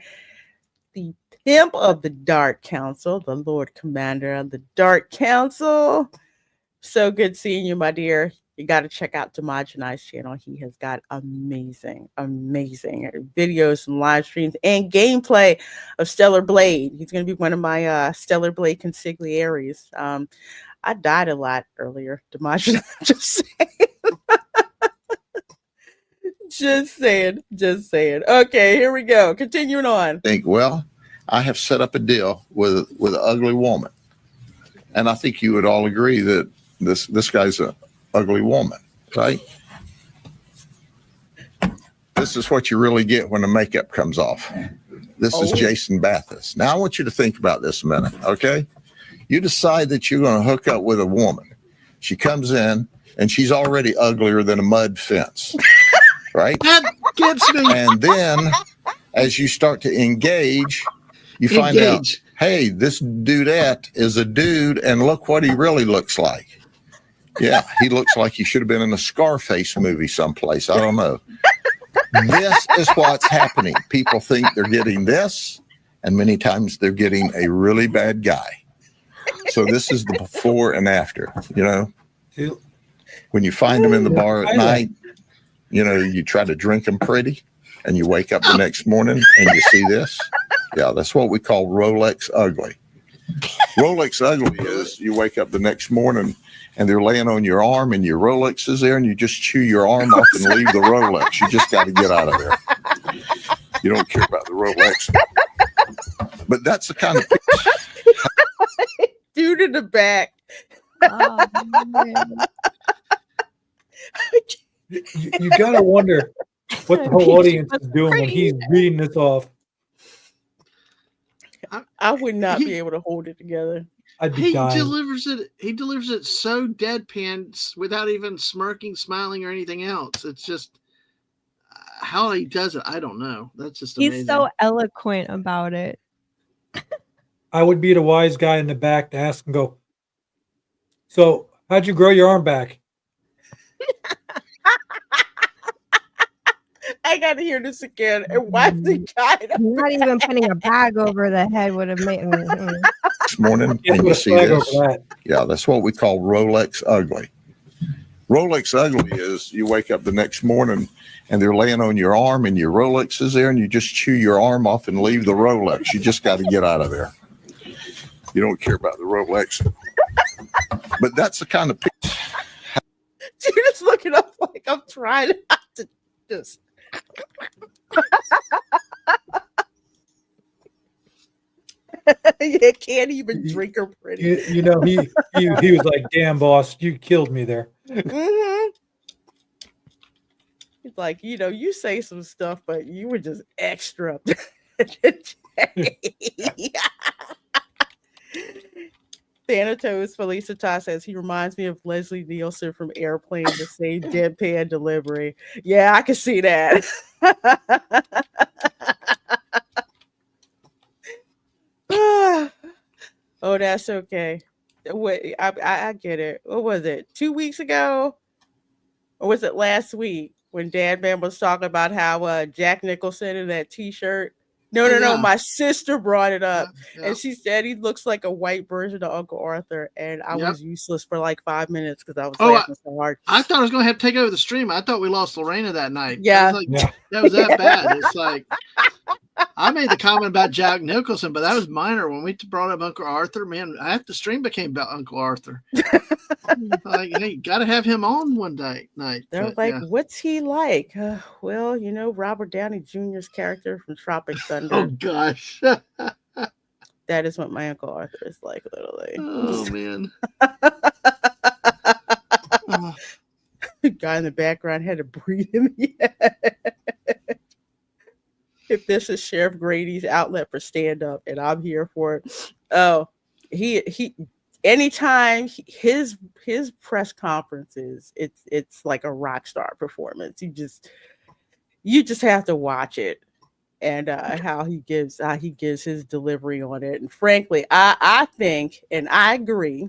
the pimp of the Dark Council, the Lord Commander of the Dark Council. So good seeing you, my dear. You got to check out Demajani's channel. He has got amazing videos and live streams and gameplay of Stellar Blade. He's going to be one of my Stellar Blade consiglieres. I died a lot earlier, Demajani. Just saying. Just saying. Okay, here we go. Continuing on. Think, well, I have set up a deal with an ugly woman, and I think you would all agree that this guy's an ugly woman, right? This is what you really get when the makeup comes off. This is Jason Baathis. Now I want you to think about this a minute, okay? You decide that you're going to hook up with a woman. She comes in and she's already uglier than a mud fence, right? that gets me. And then as you start to engage, you find out, hey, this dudette is a dude, and look what he really looks like. Yeah, he looks like he should have been in a Scarface movie someplace. I don't know. This is what's happening. People think they're getting this, and many times they're getting a really bad guy. So this is the before and after, you know. When you find them in the bar at night, you know, you try to drink them pretty, and you wake up the next morning and you see this. Yeah, that's what we call Rolex ugly. Rolex ugly is you wake up the next morning and they're laying on your arm and your Rolex is there, and you just chew your arm off and leave the Rolex. You just got to get out of there. You don't care about the Rolex. But that's the kind of dude in the back. Oh, man. You gotta wonder what the whole audience is doing when he's reading this off. I would not be able to hold it together. I'd be He dying. delivers it so deadpan without even smirking, smiling, or anything else. It's just how he does it. I don't know. That's just amazing. He's so eloquent about it. I would be the wise guy in the back to ask and go, so how'd you grow your arm back? I gotta hear this again. And why is the guy Not even putting a bag over the head would have made this morning, Yeah, and put you a see flag this. over that. Yeah, that's what we call Rolex ugly. Rolex ugly is you wake up the next morning and they're laying on your arm and your Rolex is there and you just chew your arm off and leave the Rolex. You just got to get out of there. You don't care about the Rolex. But that's the kind of picture. You're just looking up like I'm trying not to just. You can't even drink her pretty. You know, he was like, "Damn, boss, you killed me there." Mm-hmm. He's like, you say some stuff, but you were just extra. Thanatos Felicita says he reminds me of Leslie Nielsen from Airplane, the same deadpan delivery. Yeah, I can see that. Oh, that's okay. Wait, I get it. What was it? 2 weeks ago? Or was it last week when Dad Man was talking about how Jack Nicholson in that t-shirt? No. My sister brought it up. And she said he looks like a white version of Uncle Arthur. And I was useless for like 5 minutes because I was laughing so hard. I thought I was going to have to take over the stream. I thought we lost Lorena that night. Yeah. That was that bad. It's like, I made the comment about Jack Nicholson, but that was minor. When we brought up Uncle Arthur, man, half the stream became about Uncle Arthur. Like, hey, got to have him on one night. They're like, what's he like? Well, Robert Downey Jr.'s character from Tropic Thunder. Oh, gosh. That is what my Uncle Arthur is like, literally. Oh, man. The guy in the background had to breathe in the head. If this is Sheriff Grady's outlet for stand-up, and I'm here for it. Oh, he anytime his press conferences, it's like a rock star performance. You just have to watch it, and how he gives his delivery on it. And frankly, I think, and I agree,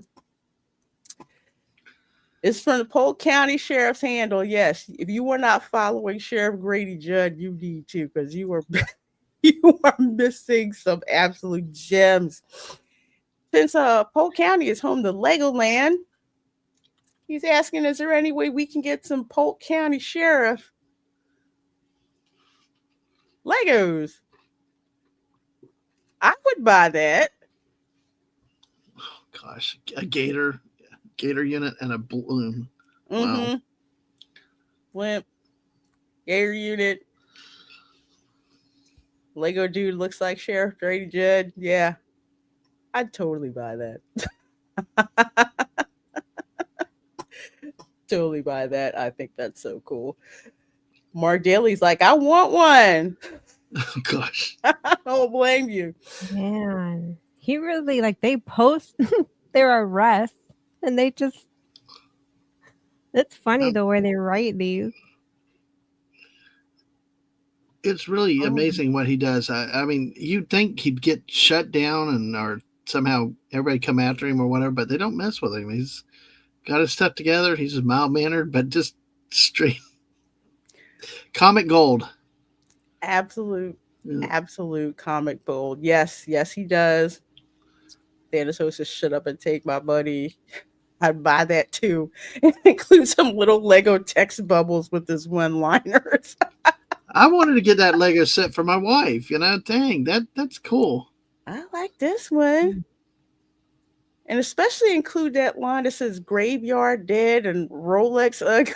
it's from the Polk County Sheriff's handle. Yes, if you were not following Sheriff Grady Jud, you need to, because you are missing some absolute gems. Since Polk County is home to Legoland, he's asking, is there any way we can get some Polk County Sheriff Legos? I would buy that. Oh, gosh, a gator unit and a balloon. Mm-hmm. Wow. Blimp, gator unit, Lego dude looks like Sheriff Grady Jud. Yeah, I'd totally buy that. Totally buy that. I think that's so cool. Mark Daly's like, I want one. Oh, gosh. I don't blame you. Man, he really, they post their arrests. And they just, it's funny the way they write these. It's really amazing what he does. I mean, you'd think he'd get shut down or somehow everybody come after him or whatever, but they don't mess with him. He's got his stuff together. He's just mild-mannered, but just straight comic gold. Absolute comic gold. Yes, he does. Thanatos says, shut up and take my money. I'd buy that too. It includes some little Lego text bubbles with his one-liners. I wanted to get that Lego set for my wife. Dang, that's cool. I like this one. And especially include that line that says graveyard dead and Rolex ugly.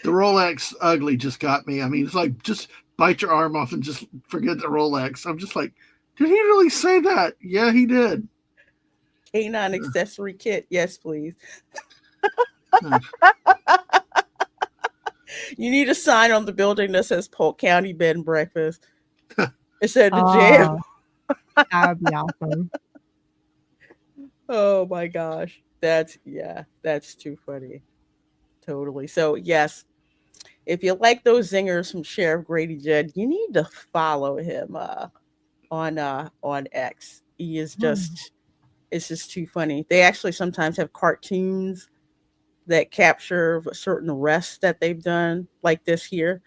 The Rolex ugly just got me. I mean, it's like, just bite your arm off and just forget the Rolex. I'm just like, did he really say that? Yeah, he did. Canine accessory kit. Yes, please. You need a sign on the building that says Polk County Bed and Breakfast. It said the jail. That would be awesome. Oh my gosh. That's too funny. Totally. So yes, if you like those zingers from Sheriff Grady Jud, you need to follow him on X. He is just it's just too funny. They actually sometimes have cartoons that capture certain arrests that they've done, like this here.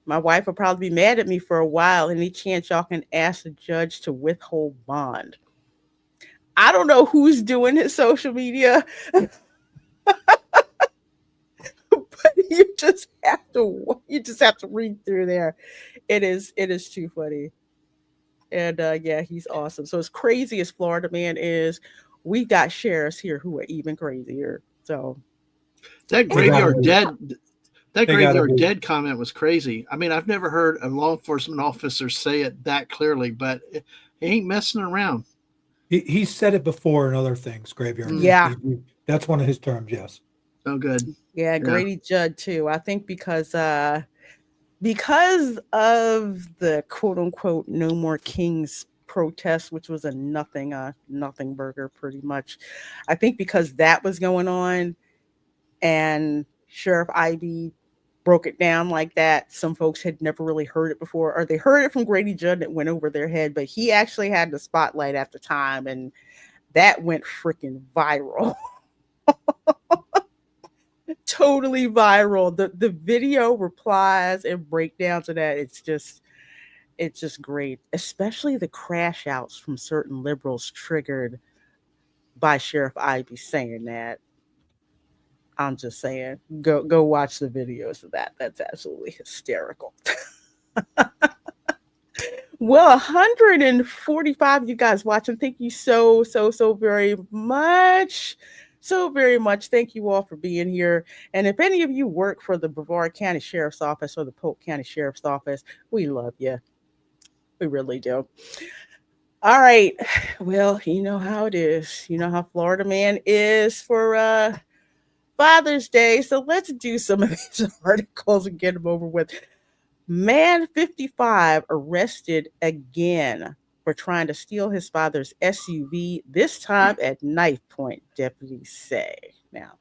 My wife will probably be mad at me for a while. Any chance y'all can ask the judge to withhold bond? I don't know who's doing his social media, but you just have to read through there. It is too funny. And yeah, he's awesome. So as crazy as Florida Man is, we got sheriffs here who are even crazier. So That They gotta graveyard be. dead. That They gotta graveyard be. dead comment was crazy. I mean, I've never heard a law enforcement officer say it that clearly, but he ain't messing around. He said it before in other things, graveyard. Yeah. That's one of his terms, yes. Oh, good. yeah, Grady Jud too. I think because of the quote unquote No More Kings protest, which was a nothing burger pretty much. I think because that was going on and Sheriff Ivy broke it down like that, some folks had never really heard it before, or they heard it from Grady Judd and it went over their head, but he actually had the spotlight at the time and that went freaking viral. Totally viral. The video replies and breakdowns of that, it's just great, especially the crash outs from certain liberals triggered by Sheriff Ivy saying that. I'm just saying, go watch the videos of that. That's absolutely hysterical. Well, 145 of you guys watching. Thank you so very much. So very much. Thank you all for being here. And if any of you work for the Brevard County Sheriff's Office or the Polk County Sheriff's Office, we love you. We really do. All right. Well, you know how it is. You know how Florida Man is for Father's Day. So let's do some of these articles and get them over with. Man 55 arrested again for trying to steal his father's SUV, this time at knife point, deputies say. Now,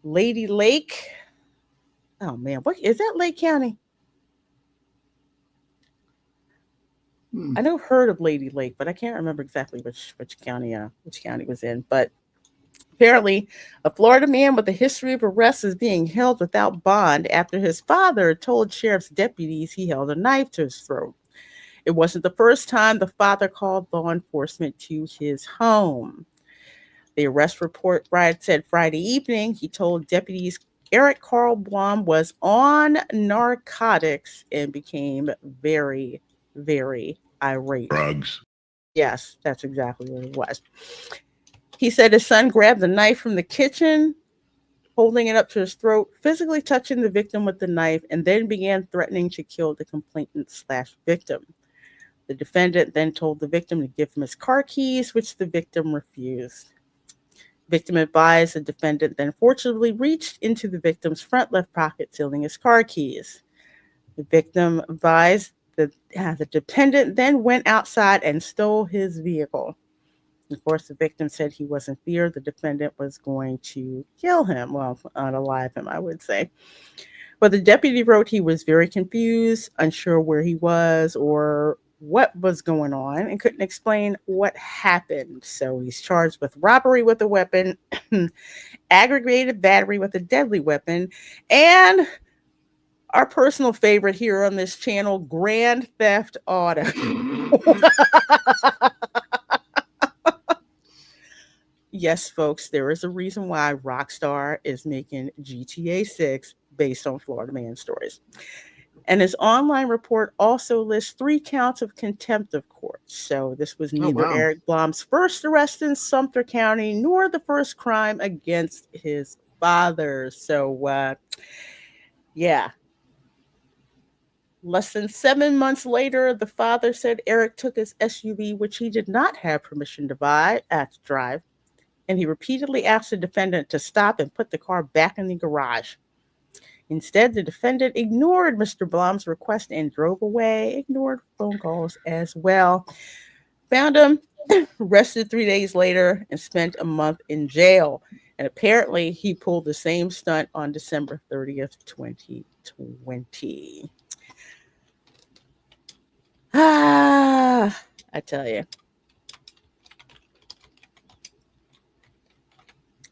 Lady Lake. Oh man, what is that? Lake County? I know heard of Lady Lake, but I can't remember exactly which county was in. But apparently, a Florida man with a history of arrests is being held without bond after his father told sheriff's deputies he held a knife to his throat. It wasn't the first time the father called law enforcement to his home. The arrest report said Friday evening he told deputies Eric Carl Blum was on narcotics and became very, very irate. Drugs. Yes, that's exactly what it was. He said his son grabbed the knife from the kitchen, holding it up to his throat, physically touching the victim with the knife, and then began threatening to kill the complainant/victim. The defendant then told the victim to give him his car keys, which the victim refused. Victim advised the defendant then forcibly reached into the victim's front left pocket, stealing his car keys. The victim advised that the defendant then went outside and stole his vehicle. Of course, the victim said he was in fear the defendant was going to kill him. Well, unalive him, I would say. But the deputy wrote he was very confused, unsure where he was or what was going on, and couldn't explain what happened. So he's charged with robbery with a weapon, aggravated battery with a deadly weapon, and our personal favorite here on this channel, grand theft auto. Yes, folks, there is a reason why Rockstar is making GTA 6 based on Florida Man stories. And his online report also lists 3 counts of contempt of court. So this was neither Eric Blum's first arrest in Sumter County nor the first crime against his father. So, yeah. Less than 7 months later, the father said Eric took his SUV, which he did not have permission to drive, and he repeatedly asked the defendant to stop and put the car back in the garage. Instead, the defendant ignored Mr. Blum's request and drove away, ignored phone calls as well. Found him, arrested 3 days later, and spent a month in jail. And apparently, he pulled the same stunt on December 30th, 2020. I tell you.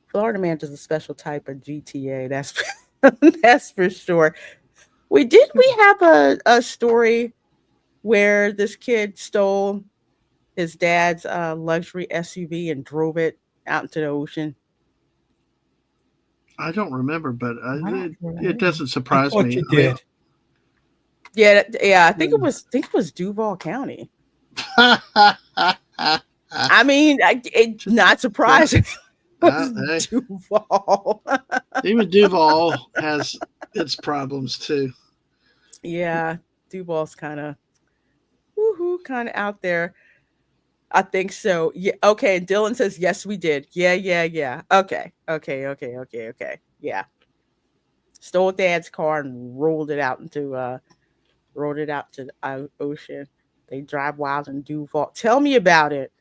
Florida Man is a special type of GTA. That's for sure. We have a story where this kid stole his dad's luxury SUV and drove it out into the ocean? I don't remember, but it remember. doesn't I surprise thought me. you I mean, did. Yeah, I think it was Duval County. I mean, it's not surprising. hey, Duval. even Duval has its problems too. Yeah, Duval's kind of out there. I think so. Yeah. Okay. Dylan says yes, we did. Yeah. Okay. Yeah. Stole Dad's car and rolled it out to the ocean. They drive wild in Duval. Tell me about it.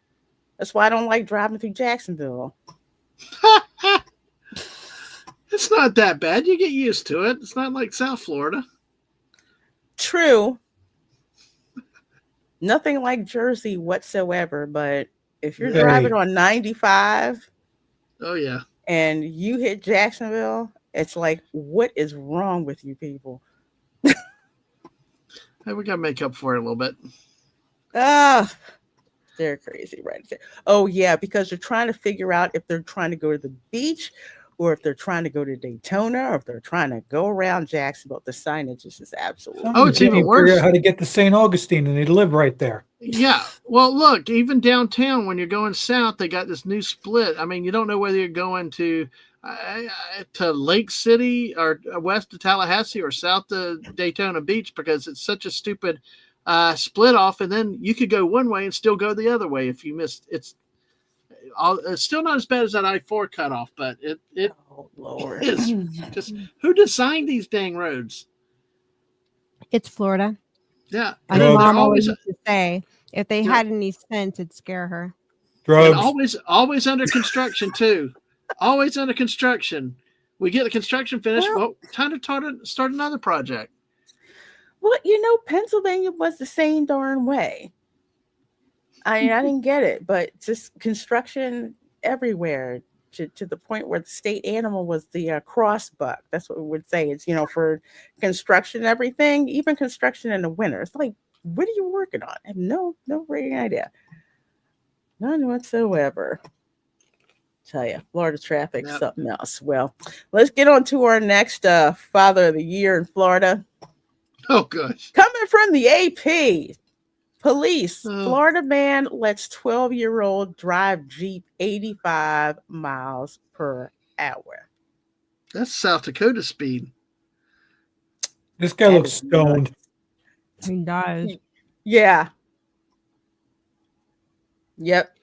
That's why I don't like driving through Jacksonville. It's not that bad. You get used to it. It's not like South Florida. True. Nothing like Jersey whatsoever, but if you're driving on 95, oh yeah, and you hit Jacksonville, it's like, what is wrong with you people? Hey, we got to make up for it a little bit. They're crazy right there. Oh yeah, because they're trying to figure out if they're trying to go to the beach or if they're trying to go to Daytona or if they're trying to go around Jacksonville. The signage is just absolutely. Oh, it's even worse. Figure out how to get to St. Augustine, and they live right there. Yeah. Well, look, even downtown when you're going south, they got this new split. I mean, you don't know whether you're going to Lake City or west of Tallahassee or south to Daytona Beach because it's such a stupid split off. And then you could go one way and still go the other way if you missed. It's still not as bad as that I-4 cutoff, but it Lord. is just who designed these dang roads? It's Florida. Yeah. My mom always used to say, if they had any sense, it'd scare her. Drugs. And always under construction too. Always under construction. We get the construction finished. Well, time to start another project. Well, Pennsylvania was the same darn way. I didn't get it, but just construction everywhere to the point where the state animal was the crossbuck. That's what we would say. It's, for construction, everything, even construction in the winter. It's like, what are you working on? I have no freaking idea. None whatsoever. Tell you, Florida traffic, something else. Well, let's get on to our next Father of the Year in Florida. Oh, gosh. Coming from the AP. Police, Florida man lets 12-year-old drive Jeep 85 miles per hour. That's South Dakota speed. This guy looks stoned. He does. Yeah. Yep.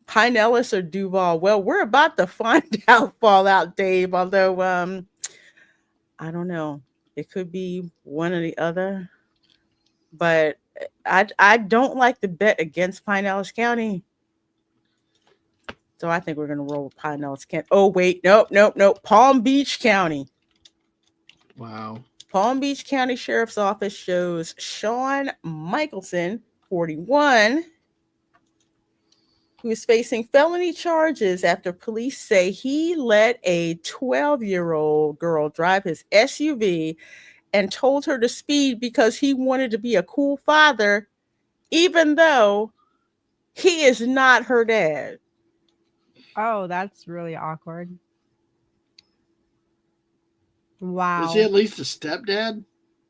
Pinellas or Duval? Well, we're about to find out, Fallout Dave, although I don't know. It could be one or the other. But I don't like to bet against Pinellas County. So I think we're going to roll with Pinellas County. Oh, wait. Nope. Palm Beach County. Wow. Palm Beach County Sheriff's Office shows Sean Michelson, 41, who is facing felony charges after police say he let a 12-year-old girl drive his SUV and told her to speed because he wanted to be a cool father, even though he is not her dad. Oh, that's really awkward. Wow. Is he at least a stepdad?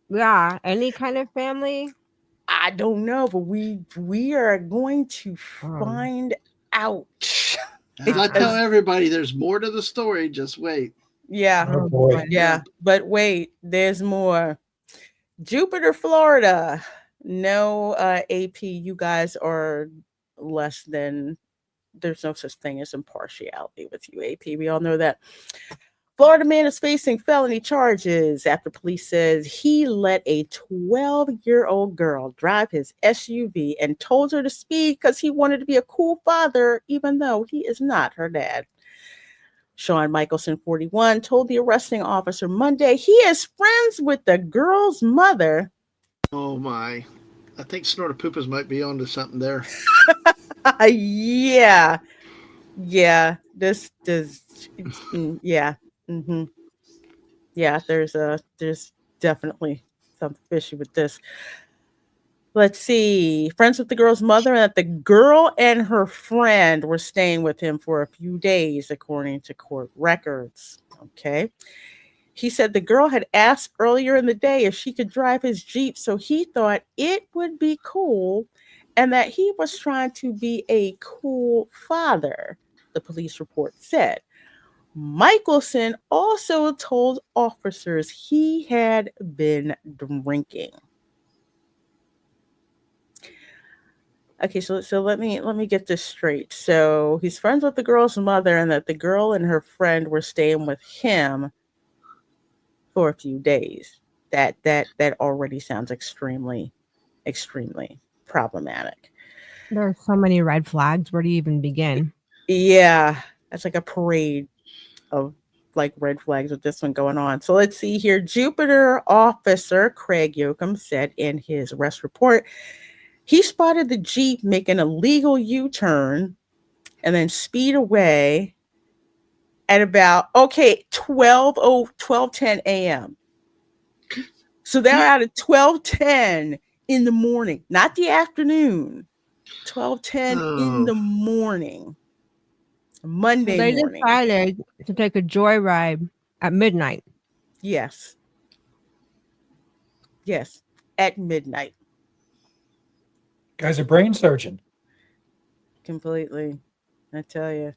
Yeah. Any kind of family? I don't know, but we are going to find out. As I tell everybody, there's more to the story. Just wait. Yeah. Oh, boy. Yeah. But wait, there's more. Jupiter, Florida. No, AP, you guys are less than, there's no such thing as impartiality with you, AP. We all know that. Florida man is facing felony charges after police says he let a 12-year-old girl drive his SUV and told her to speed because he wanted to be a cool father, even though he is not her dad. Sean Michelson, 41, told the arresting officer Monday he is friends with the girl's mother. Oh, my. I think Snorter Poopas might be onto something there. Yeah. This does. Yeah. Mm-hmm. Yeah, there's definitely something fishy with this. Let's see. Friends with the girl's mother, and that the girl and her friend were staying with him for a few days, according to court records. Okay. He said the girl had asked earlier in the day if she could drive his Jeep, so he thought it would be cool and that he was trying to be a cool father, the police report said. Michelson also told officers he had been drinking. Okay, so let me get this straight. So he's friends with the girl's mother, and that the girl and her friend were staying with him for a few days. That already sounds extremely problematic. There are so many red flags. Where do you even begin? Yeah, that's like a parade of like red flags with this one going on. So let's see here. Jupiter officer Craig Yoakum said in his arrest report, he spotted the Jeep make an illegal U-turn and then speed away at about 12:10 a.m. So they're out at 12:10 in the morning, not the afternoon. 12:10 in the morning. Monday They morning. decided to take a joyride at midnight. Yes. Yes, at midnight. Guy's a brain surgeon. Completely. I tell you.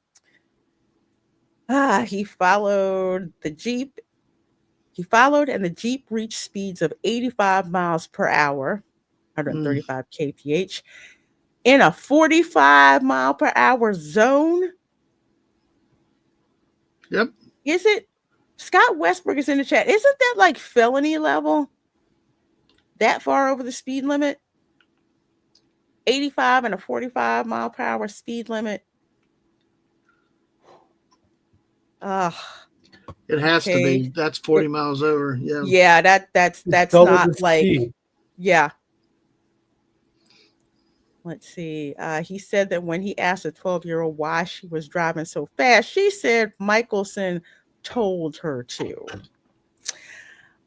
He followed the Jeep. He followed and the Jeep reached speeds of 85 miles per hour, 135 kph, in a 45 mile per hour zone. Yep. Is it? Scott Westbrook is in the chat. Isn't that like felony level? That far over the speed limit? 85 and a 45 mile per hour speed limit. It has to be. That's 40 miles over. Yeah. Yeah, that's not like speed. Yeah. Let's see. He said that when he asked a 12-year-old why she was driving so fast, she said Michelson told her to.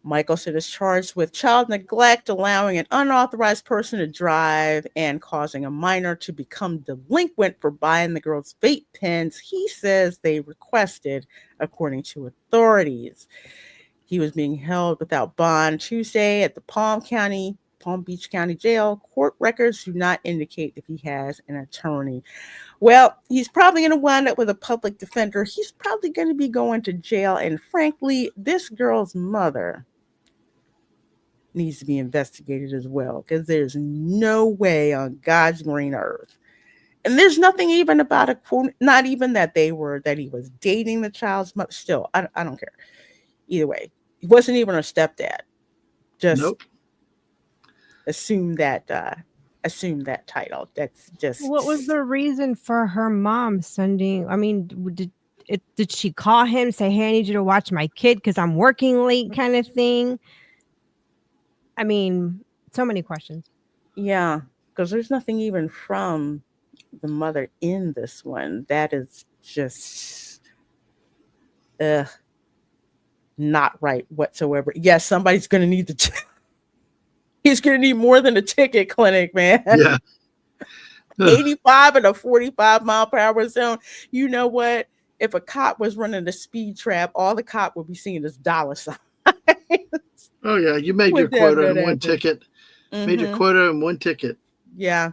Michelson is charged with child neglect, allowing an unauthorized person to drive, and causing a minor to become delinquent for buying the girl's vape pens he says they requested, according to authorities. He was being held without bond Tuesday at the Palm Beach County Jail. Court records do not indicate if he has an attorney. Well, he's probably going to wind up with a public defender. He's probably going to be going to jail. And frankly, this girl's mother needs to be investigated as well, because there's no way on God's green earth. And there's nothing even about not even that he was dating the child's mother. Still, I don't care. Either way, he wasn't even her stepdad. Just nope. Assume that title. That's just. What was the reason for her mom sending? I mean, did she call him, say, "Hey, I need you to watch my kid because I'm working late," kind of thing? I mean, so many questions. Yeah, because there's nothing even from the mother in this one. That is just not right whatsoever. Yes, somebody's going to need he's going to need more than a ticket clinic, man. Yeah. 85 in a 45 mile per hour zone. You know what? If a cop was running a speed trap, all the cop would be seeing is dollar signs. Oh, yeah. You made your quota in one ticket. Made your quota in one ticket. Yeah.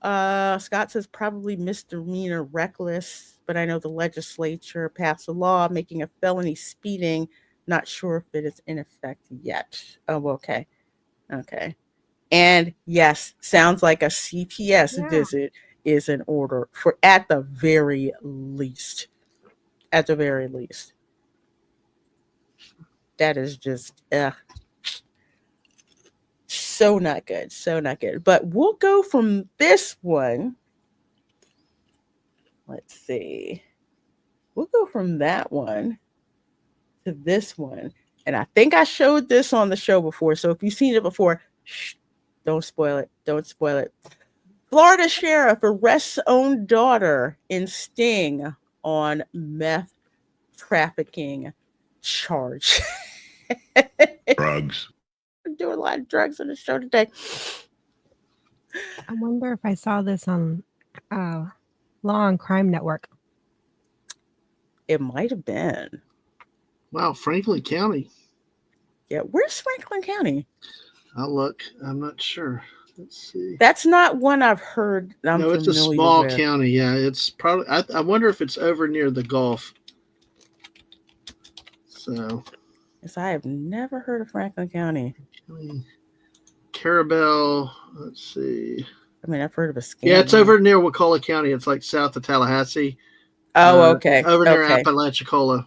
Scott says probably misdemeanor reckless, but I know the legislature passed a law making a felony speeding. Not sure if it is in effect yet. Oh, okay. Okay. And yes, sounds like a CPS visit is in order for at the very least. At the very least. That is just so not good. So not good. But we'll go from this one. Let's see. We'll go from that one to this one. And I think I showed this on the show before. So if you've seen it before, don't spoil it. Don't spoil it. Florida sheriff arrests own daughter in sting on meth trafficking charge. Drugs. I'm doing a lot of drugs on the show today. I wonder if I saw this on Law and Crime Network. It might have been. Wow, Franklin County. Yeah, where's Franklin County? I'll look. I'm not sure. Let's see. That's not one I've heard. No, it's a small county. Yeah, it's probably. I wonder if it's over near the Gulf. So. Yes, I have never heard of Franklin County. Carabel. Let's see. I mean, I've heard of a scandal. Yeah, it's over near Wakulla County. It's like south of Tallahassee. Oh, okay. Over near Apalachicola.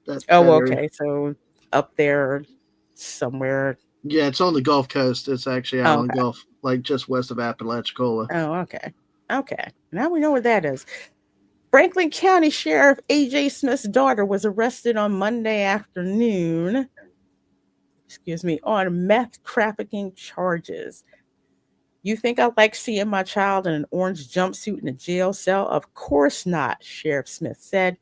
Okay. So up there somewhere. Yeah, it's on the Gulf Coast. It's actually out on the Gulf, like just west of Apalachicola. Oh, okay. Okay. Now we know where that is. Franklin County Sheriff A.J. Smith's daughter was arrested on Monday afternoon, on meth trafficking charges. You think I like seeing my child in an orange jumpsuit in a jail cell? Of course not, Sheriff Smith said.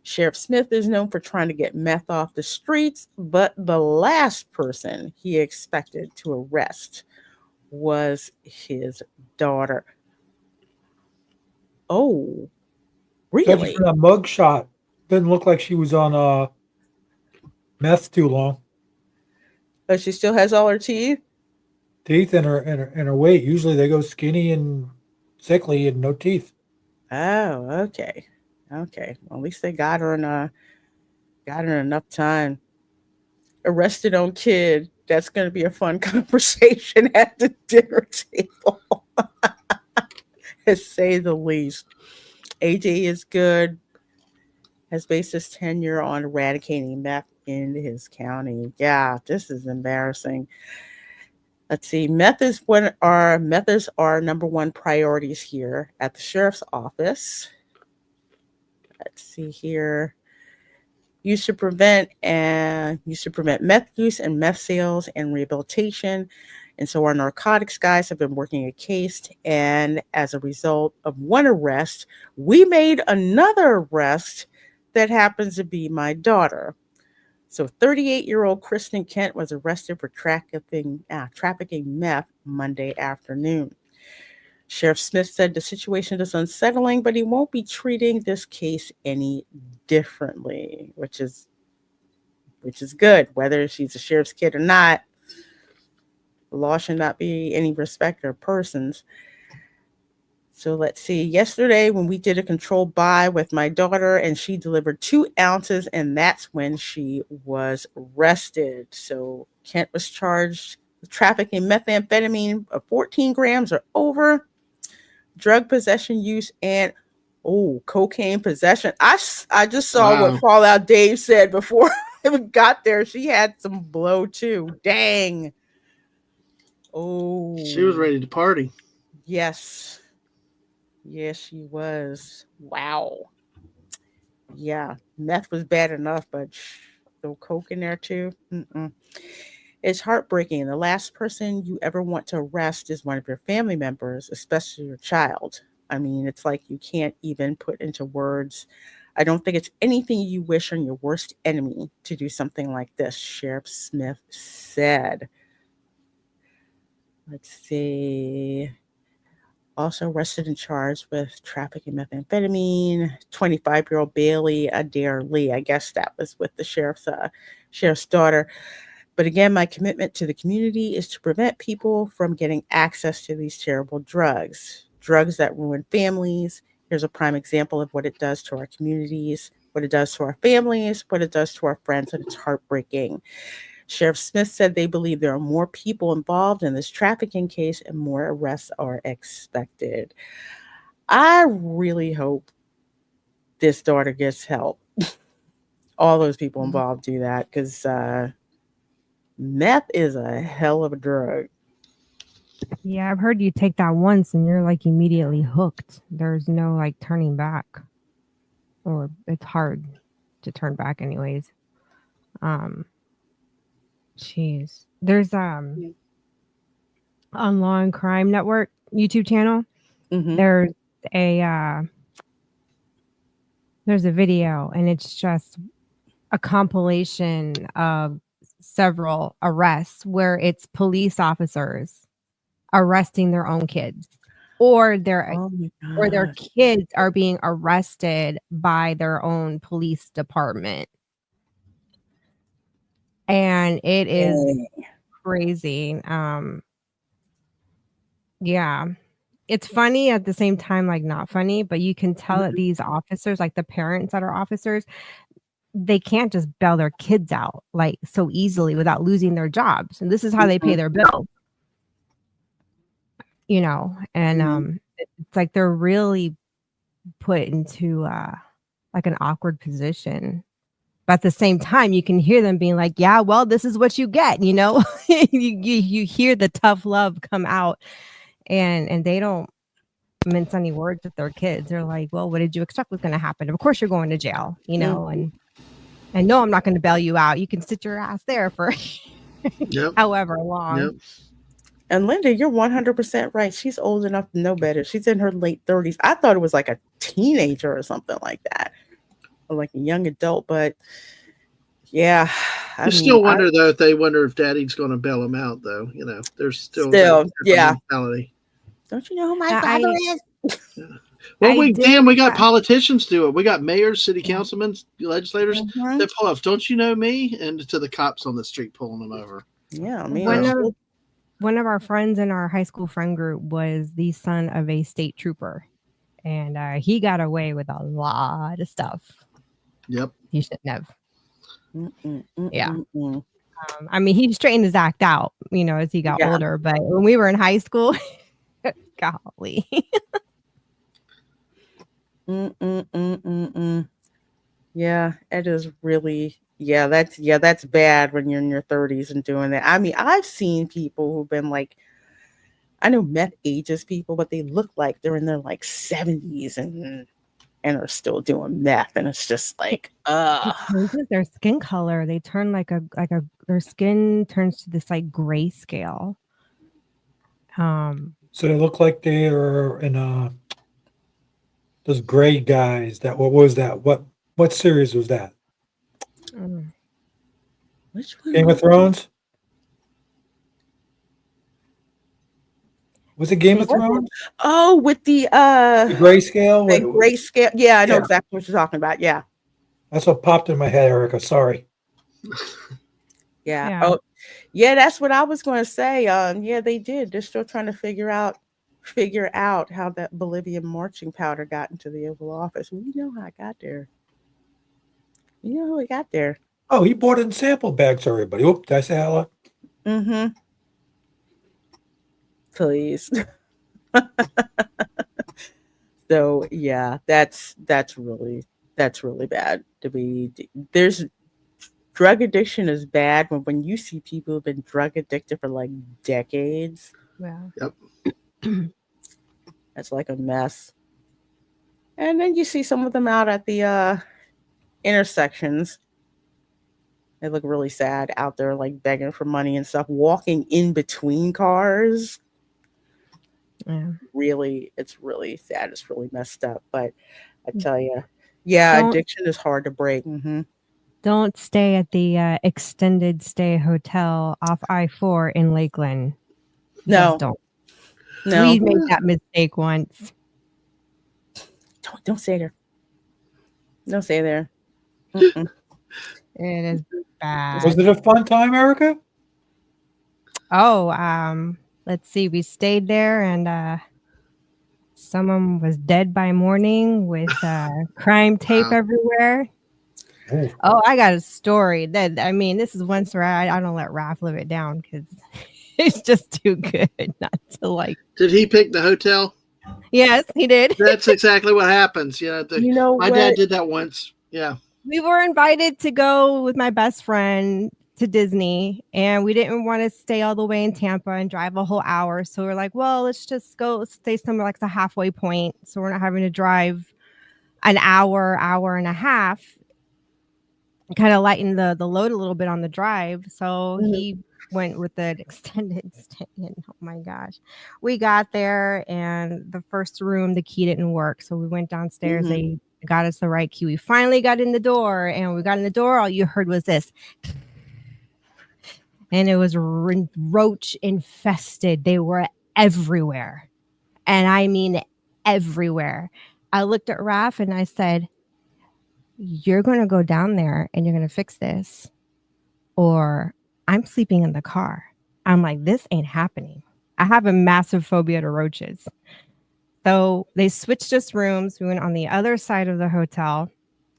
Sheriff Smith is known for trying to get meth off the streets, but the last person he expected to arrest was his daughter. Oh, really? Judging from that mug shot, didn't look like she was on meth too long. But she still has all her teeth? Teeth and her weight. Usually they go skinny and sickly and no teeth. Oh, okay. Okay. Well, at least they got her enough time. Arrested on kid. That's going to be a fun conversation at the dinner table. To say the least. AJ is good. Has based his tenure on eradicating meth in his county. Yeah, this is embarrassing. Let's see. Meth is our number one priorities here at the sheriff's office. Let's see here. Used to prevent meth use and meth sales and rehabilitation. And so our narcotics guys have been working a case. And as a result of one arrest, we made another arrest that happens to be my daughter. So 38-year-old Kristen Kent was arrested for trafficking meth Monday afternoon. Sheriff Smith said the situation is unsettling, but he won't be treating this case any differently, which is good. Whether she's a sheriff's kid or not, the law should not be any respecter of persons. So let's see. Yesterday, when we did a controlled buy with my daughter, and she delivered 2 ounces, and that's when she was arrested. So Kent was charged with trafficking methamphetamine of 14 grams or over, drug possession use, and cocaine possession. I just saw what Fallout Dave said before we got there. She had some blow too. Dang. Oh, she was ready to party. Yes. Yes, she was. Wow. Yeah, meth was bad enough, but throw coke in there too. It's heartbreaking. The last person you ever want to arrest is one of your family members, especially your child. I mean, it's like you can't even put into words. I don't think it's anything you wish on your worst enemy to do something like this, Sheriff Smith said. Let's see. Also arrested and charged with trafficking methamphetamine, 25-year-old Bailey Adair Lee. I guess that was with the sheriff's daughter. But again, my commitment to the community is to prevent people from getting access to these terrible drugs that ruin families. Here's a prime example of what it does to our communities, what it does to our families, what it does to our friends, and it's heartbreaking. Sheriff Smith said they believe there are more people involved in this trafficking case and more arrests are expected. I really hope this daughter gets help. All those people involved do that, because meth is a hell of a drug. Yeah, I've heard you take that once and you're like immediately hooked. There's no like turning back, or it's hard to turn back anyways. Jeez. There's on Law and Crime Network YouTube channel. There's a video, and it's just a compilation of several arrests where it's police officers arresting their own kids, or their Oh my or their gosh. kids are being arrested by their own police department. And it is Dang. crazy. Yeah. It's funny at the same time, like not funny, but you can tell that these officers, like the parents that are officers, they can't just bail their kids out like so easily without losing their jobs. And this is how they pay their bills. You know, and it's like they're really put into like an awkward position. But at the same time, you can hear them being like, yeah, well, this is what you get, you know. you hear the tough love come out, and they don't mince any words with their kids. They're like, well, what did you expect was going to happen? Of course you're going to jail, you know, and no, I'm not going to bail you out. You can sit your ass there for however long. Yep. And Linda, you're 100% right. She's old enough to know better. She's in her late 30s. I thought it was like a teenager or something like that, or like a young adult. But yeah, I still wonder though if they wonder if Daddy's going to bail him out. Though, you know, there's still yeah. mentality. Don't you know who my father is? Well, we got politicians do it. We got mayors, city councilmen, legislators that pull off. Don't you know me? And to the cops on the street pulling them over. Yeah, I mean, one of our friends in our high school friend group was the son of a state trooper, and he got away with a lot of stuff. Yep, he shouldn't have. Yeah, I mean, he straightened his act out, you know, as he got older. But when we were in high school, golly. Yeah, it is really. Yeah, that's bad when you're in your 30s and doing that. I mean, I've seen people who've been like, I know meth ages people, but they look like they're in their like 70s and are still doing meth, and it's just like, It changes their skin color. They turn like a their skin turns to this like grayscale. So they look like they are in those gray guys. What was that? What series was that? Which one? Game of Thrones? Was it Game of Thrones? Oh, with the grayscale? The grayscale. Yeah, I know exactly what you're talking about. Yeah. That's what popped in my head, Erica. Sorry. Yeah. Oh, yeah, that's what I was going to say. Yeah, they did. They're still trying to figure out how that Bolivian marching powder got into the Oval Office. We know how it got there. You know who it got there. Oh, he bought it in sample bags for everybody. Oop, did I say hello? Mm-hmm. Please. So yeah, that's really bad to be. There's drug addiction is bad when you see people who've been drug addicted for like decades. Yeah. Yep. That's like a mess. And then you see some of them out at the intersections. They look really sad out there, like begging for money and stuff, walking in between cars. Yeah. Really, it's really sad. It's really messed up. But I tell you, yeah, addiction is hard to break. Mm-hmm. Don't stay at the extended stay hotel off I-4 in Lakeland. No. Just don't. No. We made that mistake once. Don't stay there. Don't stay there. Mm-mm. It is bad. Was it a fun time, Erica? Oh, let's see. We stayed there, and someone was dead by morning with crime tape everywhere. Oh, I got a story. This is one story I don't let Raph live it down because it's just too good not to like. Did he pick the hotel? Yes, he did. That's exactly what happens. My dad did that once. Yeah. We were invited to go with my best friend to Disney, and we didn't want to stay all the way in Tampa and drive a whole hour. So we're like, well, let's just go stay somewhere like the halfway point. So we're not having to drive an hour and a half, kind of lighten the load a little bit on the drive. So he went with an extended stay. And oh my gosh, we got there, and the first room, the key didn't work. So we went downstairs. They got us the right key. We finally got in the door, and we got in the door. All you heard was this. And it was roach infested. They were everywhere. And I mean everywhere. I looked at Raph and I said, you're going to go down there and you're going to fix this, or I'm sleeping in the car. I'm like, this ain't happening. I have a massive phobia to roaches. So they switched us rooms. We went on the other side of the hotel,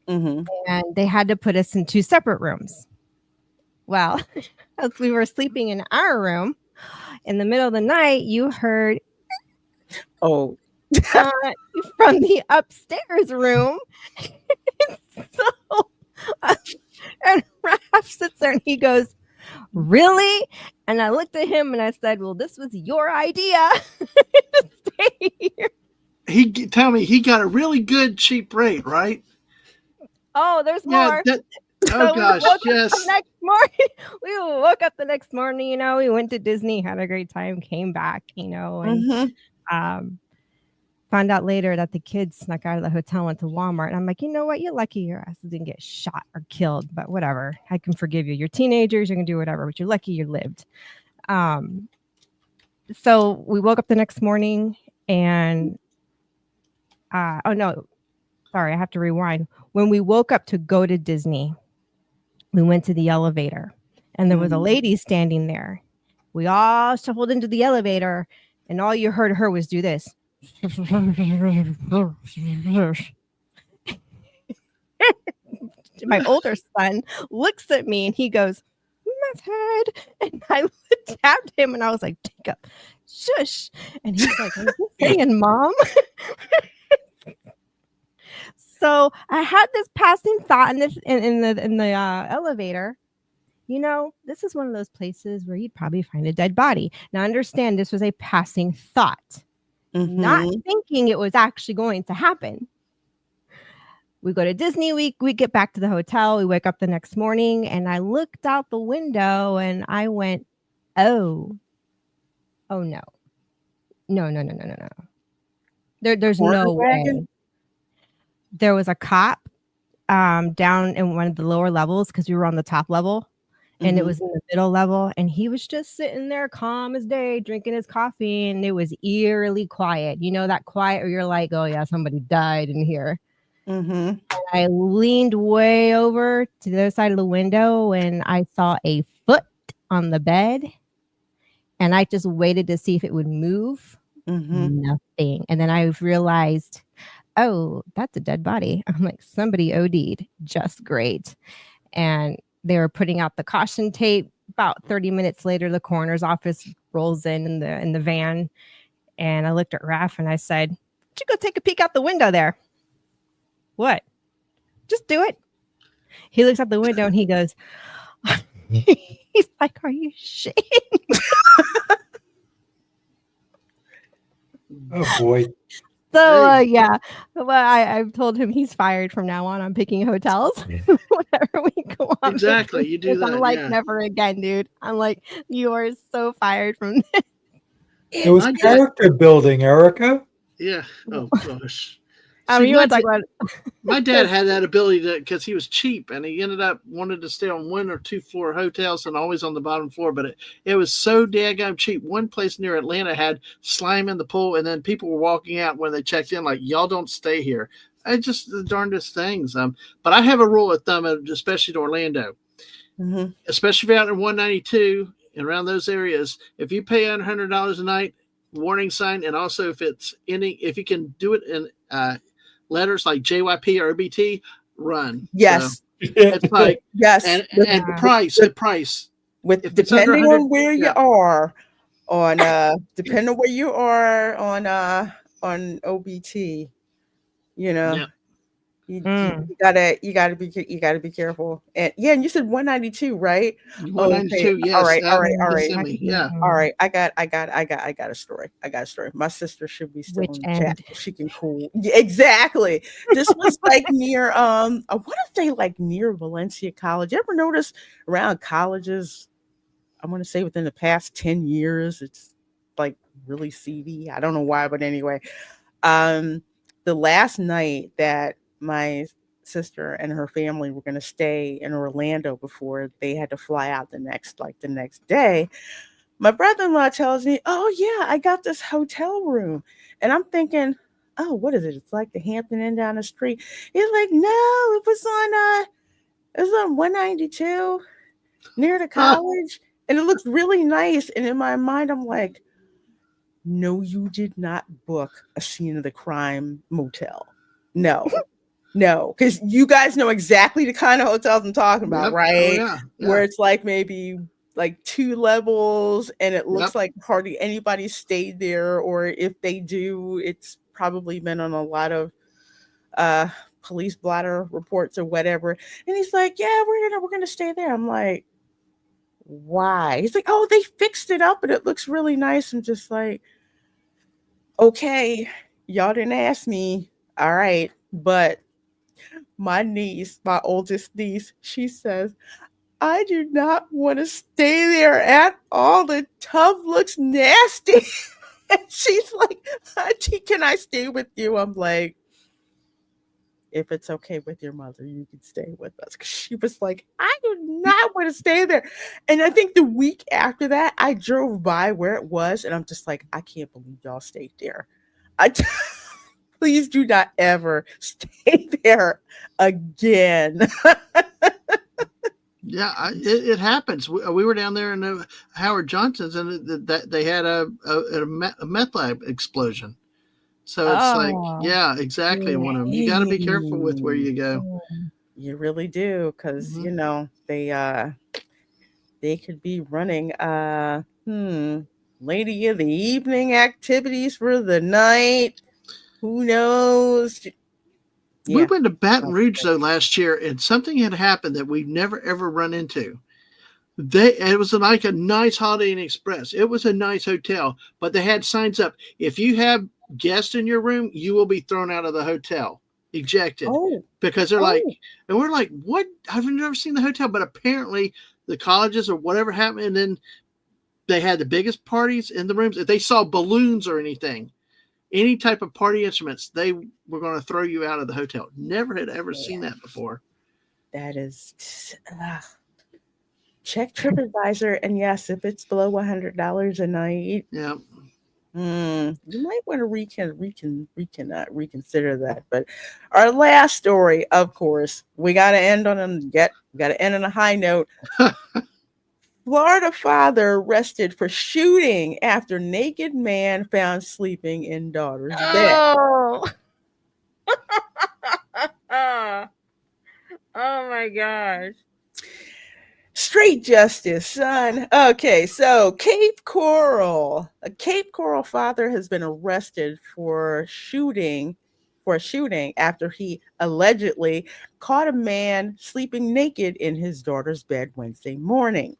and they had to put us in 2 separate rooms. Well, as we were sleeping in our room, in the middle of the night, you heard from the upstairs room. So, and Raph sits there and he goes, really? And I looked at him and I said, well, this was your idea to stay here. Tell me, he got a really good cheap rate, right? Oh, there's more. Oh gosh, yes. Next morning, we woke up the next morning, you know, we went to Disney, had a great time, came back, you know, and found out later that the kids snuck out of the hotel, went to Walmart. And I'm like, you know what? You're lucky your ass didn't get shot or killed, but whatever. I can forgive you. You're teenagers. You can do whatever, but you're lucky you lived. So we woke up the next morning and, oh no, sorry, I have to rewind. When we woke up to go to Disney, we went to the elevator and there was a lady standing there. We all shuffled into the elevator and all you heard her was do this. My older son looks at me and he goes, method. And I tapped him and I was like, Jacob, shush. And he's like, are you saying mom? So I had this passing thought in the elevator. You know, this is one of those places where you'd probably find a dead body. Now understand, this was a passing thought. Not thinking it was actually going to happen. We go to Disney, we get back to the hotel, we wake up the next morning, and I looked out the window and I went, oh no. There's no way. There was a cop down in one of the lower levels because we were on the top level. And it was in the middle level, and he was just sitting there calm as day, drinking his coffee, and it was eerily quiet. You know, that quiet where you're like, oh yeah, somebody died in here. And I leaned way over to the other side of the window, and I saw a foot on the bed, and I just waited to see if it would move. Nothing. And then I realized, oh, that's a dead body. I'm like, somebody OD'd. Just great. And they were putting out the caution tape. About 30 minutes later, the coroner's office rolls in the van. And I looked at Raph and I said, "Why don't you go take a peek out the window there?" "What?" "Just do it." He looks out the window and he goes, he's like, "Are you shitting?" Oh boy. So yeah, well, I've told him he's fired from now on. I'm picking hotels whenever we go on. Exactly, you do that. I'm like, never again, dude. I'm like, you are so fired from this. It was character building, Erica. Yeah. Oh gosh. You want to talk about my dad had that ability to, because he was cheap and he ended up wanted to stay on 1 or 2 floor hotels and always on the bottom floor. But it was so daggone cheap. One place near Atlanta had slime in the pool, and then people were walking out when they checked in, like, y'all don't stay here. It's just the darndest things. But I have a rule of thumb, especially to Orlando, especially if you're out in 192 and around those areas. If you pay $100 a night, warning sign, and also if you can do it in letters like JYP or OBT, run. Yes. So it's like, yes. And price. With depending on where you are on depending on where you are on OBT, you know. You gotta be careful. And and you said 192, right? 192, yes. All right. Yeah. All right. I got a story. My sister should be still in the chat. She can cool. Yeah, exactly. This was like near I want to say like near Valencia College. You ever notice around colleges, I want to say within the past 10 years, it's like really seedy. I don't know why, but anyway. The last night that my sister and her family were going to stay in Orlando before they had to fly out the next day, My brother-in-law tells me, "Oh yeah, I got this hotel room," and I'm thinking, "Oh, what is it? It's like the Hampton Inn down the street." He's like, "No, it was on 192 near the college, and it looks really nice." And in my mind, I'm like, "No, you did not book a scene of the crime motel. No, no, because you guys know exactly the kind of hotels I'm talking about, Yep. Oh, right? yeah. Where it's like maybe like 2 levels, and it looks Yep. like hardly anybody stayed there, or if they do, it's probably been on a lot of uh police blotter reports or whatever." And he's like, "Yeah, we're gonna stay there." I'm like, "Why?" He's like, "Oh, they fixed it up and it looks really nice." I'm just like, "Okay, y'all didn't ask me. All right." But my niece, my oldest niece, she says, "I do not want to stay there at all. The tub looks nasty." And she's like, "Auntie, can I stay with you?" I'm like, "If it's okay with your mother, you can stay with us." 'Cause she was like, "I do not want to stay there." And I think the week after that, I drove by where it was, and I'm just like, "I can't believe y'all stayed there. I Please do not ever stay there again." Yeah, it happens. We were down there in Howard Johnson's, and that they had a meth lab explosion. So it's like, Oh, yeah, exactly. One of them. You got to be careful with where you go. you really do, because Mhm. you know they could be running lady of the evening activities for the night. Who knows? We Yeah. went to Baton Rouge though last year, and something had happened that we've never ever run into. It was like a nice Holiday Inn Express. It was a nice hotel, but they had signs up: if you have guests in your room, you will be thrown out of the hotel, ejected, Oh, because they're like, oh, and we're like, what? I've never seen the hotel, but apparently the colleges or whatever happened, and then they had the biggest parties in the rooms. If they saw balloons or anything, any type of party instruments, they were going to throw you out of the hotel. Never had ever seen yeah. that before. That is. Check TripAdvisor, and yes, if it's below $100 a night, Yeah. you might want to reconsider that. But our last story, of course, we got to end on a high note. Florida father arrested for shooting after naked man found sleeping in daughter's bed. Oh. Oh my gosh. Street justice, son. Okay, so a Cape Coral father has been arrested for a shooting after he allegedly caught a man sleeping naked in his daughter's bed Wednesday morning.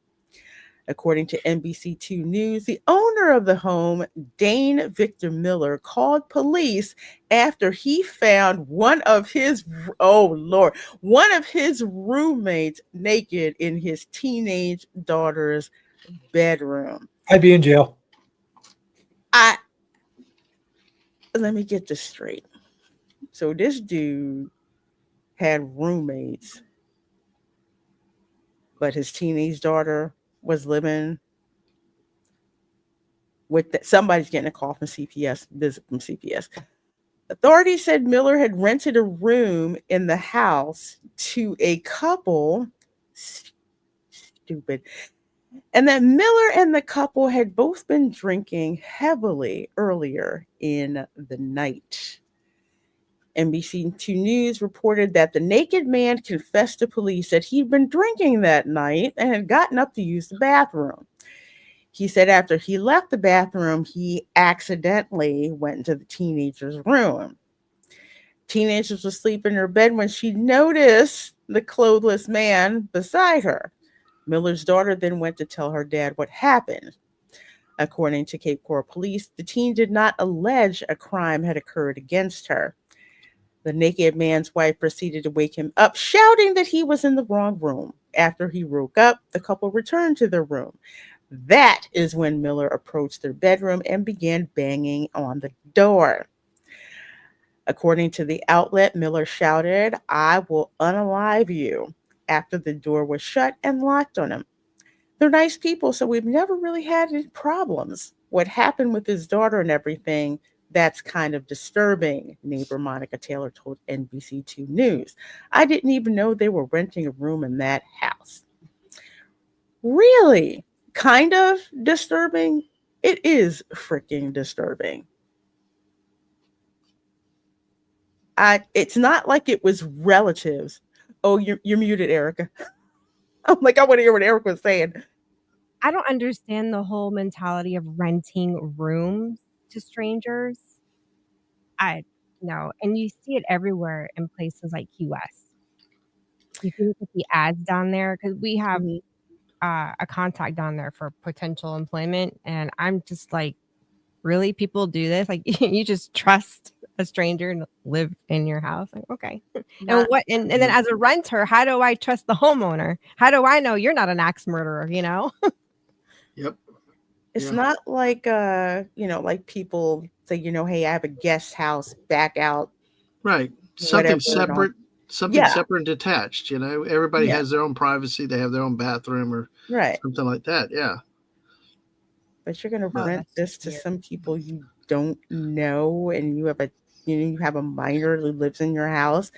According to NBC2 News, the owner of the home, Dane Victor Miller, called police after he found one of his roommates naked in his teenage daughter's bedroom. I'd be in jail. Let me get this straight. So this dude had roommates, but his teenage daughter was living with somebody's getting a call from visit from CPS. Authorities said Miller had rented a room in the house to a couple, stupid, and that Miller and the couple had both been drinking heavily earlier in the night. NBC2 News reported that the naked man confessed to police that he'd been drinking that night and had gotten up to use the bathroom. He said after he left the bathroom, he accidentally went into the teenager's room. Teenager was asleep in her bed when she noticed the clothless man beside her. Miller's daughter then went to tell her dad what happened. According to Cape Coral police, the teen did not allege a crime had occurred against her. The naked man's wife proceeded to wake him up, shouting that he was in the wrong room. After he woke up, the couple returned to their room. That is when Miller approached their bedroom and began banging on the door. According to the outlet, Miller shouted, "I will unalive you," after the door was shut and locked on him. they're nice people, so we've never really had any problems. What happened with his daughter and everything, that's kind of disturbing, neighbor Monica Taylor told NBC2 News. I didn't even know they were renting a room in that house. Really? Kind of disturbing? It is freaking disturbing. It's not like it was relatives. Oh, you're muted, Erica. I'm like, I want to hear what Erica was saying. I don't understand the whole mentality of renting rooms to strangers. No, and you see it everywhere in places like Key West. You can look at the ads down there because we have a contact down there for potential employment, and I'm just like, really, people do this? Like, you just trust a stranger to live in your house? Like, okay, and what? And then as a renter, how do I trust the homeowner? How do I know you're not an axe murderer? You know? Yep. It's not like like people say, hey, I have a guest house back out. Right. Something whatever, separate, something separate and detached. Everybody has their own privacy. They have their own bathroom or something like that. Yeah. But you're going to rent this to some people you don't know, and you have a minor who lives in your house.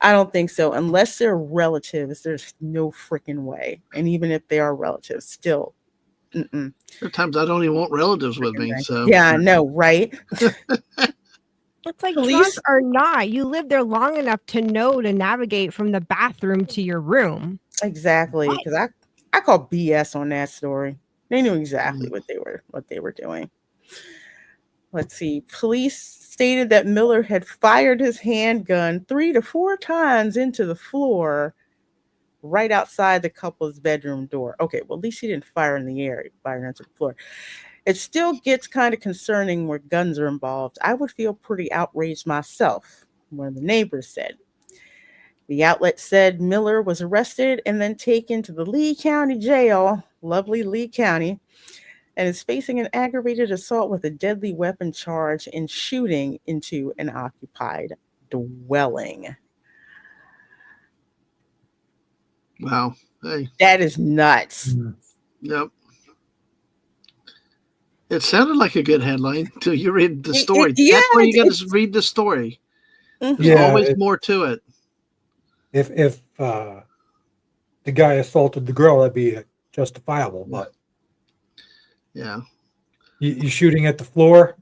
I don't think so. Unless they're relatives, there's no freaking way. And even if they are relatives, still. Sometimes I don't even want relatives with me. So yeah, I know, right? It's like trust or not. You live there long enough to know to navigate from the bathroom to your room. Exactly, because I call BS on that story. They knew exactly what they were doing. Let's see. Police stated that Miller had fired his handgun 3 to 4 times into the floor right outside the couple's bedroom door. Okay, well, at least he didn't fire in the air. He fired into the floor. It still gets kind of concerning where guns are involved. I would feel pretty outraged myself, one of the neighbors said. The outlet said Miller was arrested and then taken to the Lee County Jail, lovely Lee County, and is facing an aggravated assault with a deadly weapon charge and shooting into an occupied dwelling. Wow. Hey. That is nuts. Yep. It sounded like a good headline until you read the story. That's why you got to read the story. There's always more to it. If the guy assaulted the girl, that'd be justifiable. But yeah, you shooting at the floor,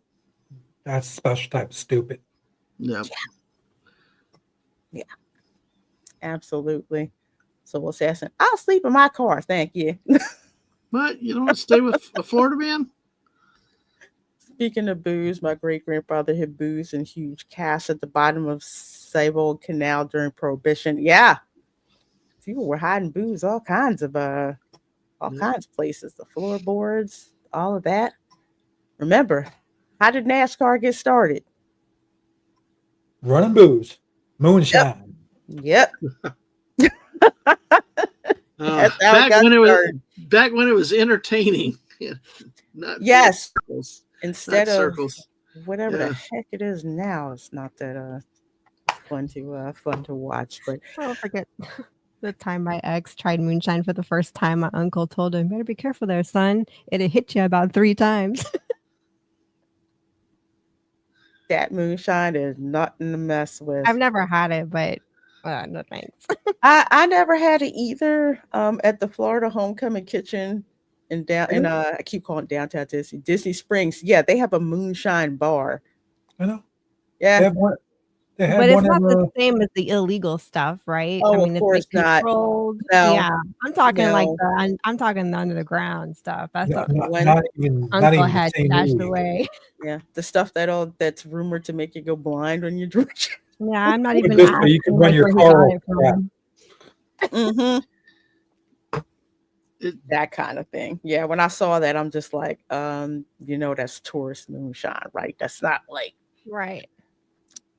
that's a special type of stupid. Yeah. Yeah. Absolutely. So we'll say, I'll sleep in my car, thank you. But you don't want to stay with a Florida man? Speaking of booze, my great-grandfather had booze in huge casks at the bottom of Sable Canal during Prohibition. Yeah. People were hiding booze all kinds of places. The floorboards, all of that. Remember, how did NASCAR get started? Running booze. Moonshine. Yep. Back when it was entertaining. Yes. Circles. Instead Not of circles. whatever the heck it is now, it's not that fun to watch. But I'll forget the time my ex tried moonshine for the first time. My uncle told him, "Better be careful there, son. It'll hit you about 3 times." That moonshine is nothing to mess with. I've never had it, but no thanks. I never had it either. At the Florida Homecoming Kitchen I keep calling it downtown Disney Springs. Yeah, they have a moonshine bar. I know. Yeah. They have one. But it's not the same as the illegal stuff, right? Oh, I mean, of course it's like not. controlled. No. Yeah, I'm talking No. like I'm talking the under the ground stuff. That's not even Uncle the had same stashed movie. away. Yeah, the stuff that's rumored to make you go blind when you drink. Yeah, I'm not even This way asking you can run like, your where he car got it from. Mm-hmm. That kind of thing. Yeah, when I saw that, I'm just like, that's tourist moonshine, right? That's not like Right.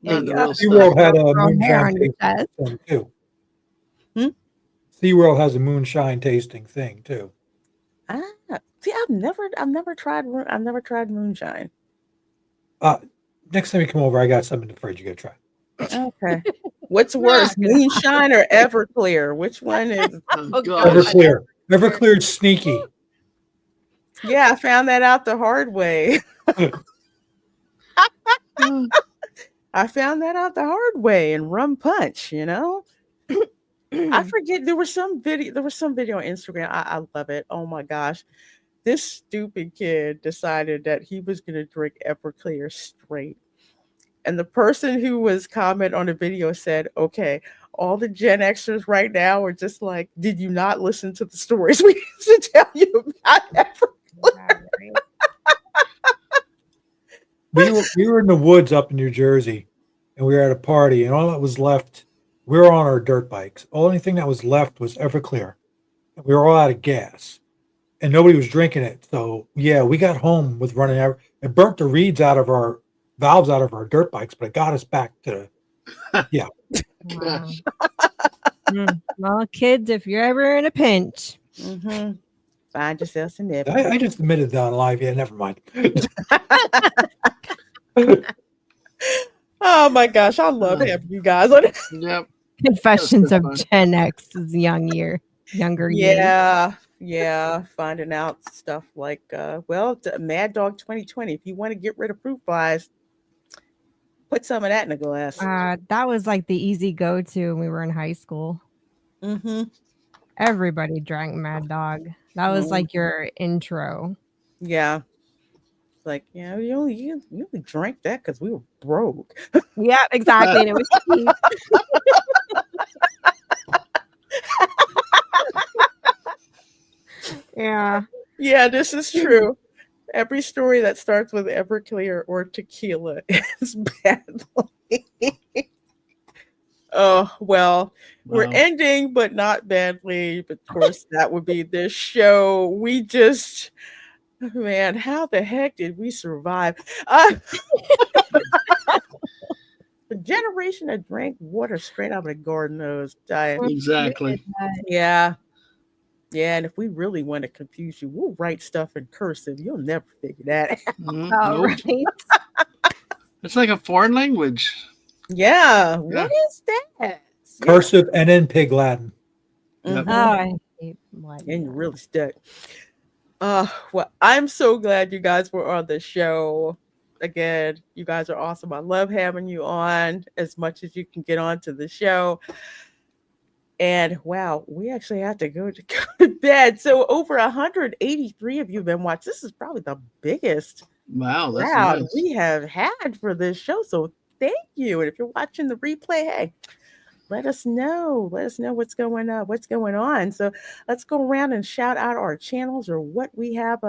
Not the real SeaWorld had a Girl hair on moonshine your tasting chest. thing too. Hmm? SeaWorld has a moonshine tasting thing too. See, I've never tried moonshine. Next time you come over, I got something in the fridge you gotta try. Okay. What's worse, moonshine or Everclear? Which one is? Oh, gosh. Everclear. Everclear's sneaky. Yeah, I found that out the hard way. I found that out the hard way in Rum Punch, you know? I forget there was some video on Instagram. I love it. Oh my gosh. This stupid kid decided that he was gonna drink Everclear straight. And the person who was comment on the video said, okay, all the Gen Xers right now are just like, did you not listen to the stories we used to tell you about Everclear? We were in the woods up in New Jersey, and we were at a party, and all that was left, we were on our dirt bikes. The only thing that was left was Everclear. And we were all out of gas, and nobody was drinking it. So yeah, we got home with running. It burnt the reeds out of our valves out of our dirt bikes, but it got us back to yeah. Wow. Well, kids, if you're ever in a pinch, find yourself some Everclear. I just admitted that on live. Yeah, never mind. Oh my gosh, I love having you guys on. Yep. Confessions of fun. Gen X's younger years. Yeah, finding out stuff like Mad Dog 2020. If you want to get rid of fruit flies, put some of that in a glass. That was like the easy go-to when we were in high school. Everybody drank Mad Dog. That was like your intro. Yeah. Like, yeah, you only drank that because we were broke. Yeah, exactly. And it was cheap. Yeah. Yeah, this is true. Every story that starts with Everclear or tequila is badly. Oh, well, we're ending, but not badly. But of course, that would be this show. We just, man, how the heck did we survive? The generation that drank water straight out of the garden hose. Exactly. Yeah. Yeah, and if we really want to confuse you, we'll write stuff in cursive. You'll never figure that out. Oh, right. It's like a foreign language. Yeah. What is that? Cursive and then Pig Latin. Yep. Oh, I hate Latin. And you're really stuck. Well, I'm so glad you guys were on the show. Again, you guys are awesome. I love having you on as much as you can get onto the show. And wow, we actually have to go to bed. So over 183 of you have been watching. This is probably the biggest Wow, that's crowd nice. we have had for this show. So thank you. And if you're watching the replay, hey, let us know. Let us know what's going on. So let's go around and shout out our channels or what we have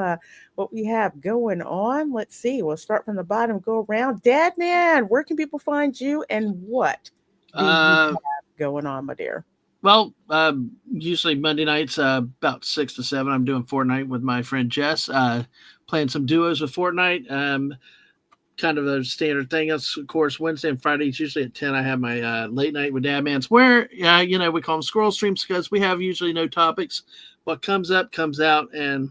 going on. Let's see. We'll start from the bottom, go around. Dad Man, where can people find you and what do you have going on, my dear? Well, usually Monday nights, about 6 to 7, I'm doing Fortnite with my friend Jess, playing some duos with Fortnite. Kind of a standard thing. That's, of course, Wednesday and Fridays, usually at 10, I have my late night with Dad Man's where, we call them squirrel streams because we have usually no topics. What comes up, comes out, and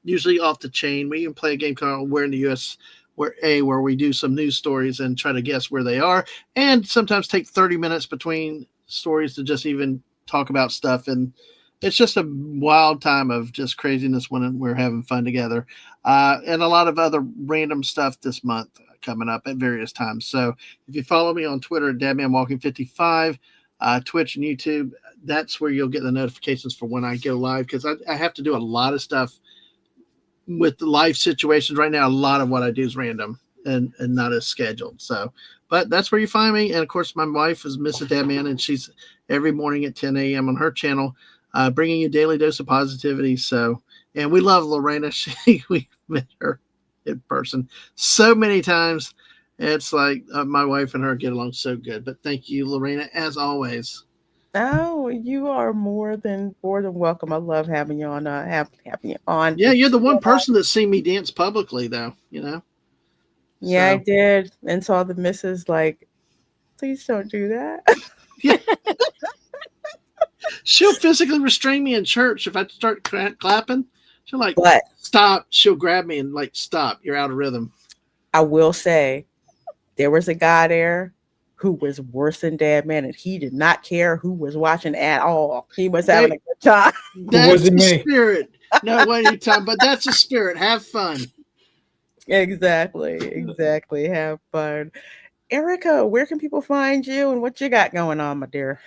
usually off the chain. We even play a game called Where in the U.S., where we do some news stories and try to guess where they are, and sometimes take 30 minutes between stories to just even talk about stuff, and it's just a wild time of just craziness when we're having fun together, and a lot of other random stuff this month coming up at various times. So if you follow me on Twitter at DadmanWalking55, Twitch and YouTube, that's where you'll get the notifications for when I go live, because I have to do a lot of stuff with the life situations right now. A lot of what I do is random and not as scheduled. So, but that's where you find me. And of course, my wife is Mrs. Dadman, and she's every morning at 10 a.m. on her channel, bringing you a daily dose of positivity. So, and we love Lorena. We met her in person so many times. It's like my wife and her get along so good. But thank you, Lorena, as always. Oh, you are more than welcome. I love having you on. Having you on. Yeah, you're the one person that's seen me dance publicly, though. Yeah, So. I did, and saw the missus like, please don't do that. Yeah. She'll physically restrain me in church if I start clapping. She'll like, But stop. She'll grab me and like, stop. You're out of rhythm. I will say, there was a guy there who was worse than Dad Man, and he did not care who was watching at all. He was having a good time. That's wasn't the me. spirit. No waiting time, but that's the spirit. Have fun. Exactly. Have fun. Erica, where can people find you and what you got going on, my dear?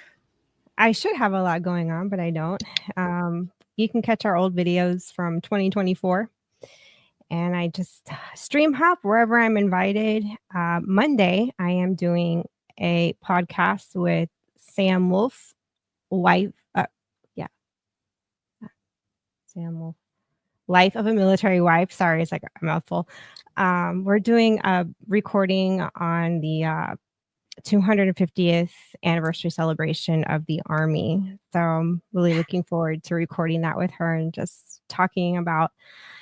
I should have a lot going on, but I don't. You can catch our old videos from 2024. And I just stream hop wherever I'm invited. Monday, I am doing a podcast with Sam Wolf, wife. Sam Wolf, Life of a Military Wife. Sorry, it's like a mouthful. We're doing a recording on the 250th anniversary celebration of the Army. So I'm really looking forward to recording that with her and just talking about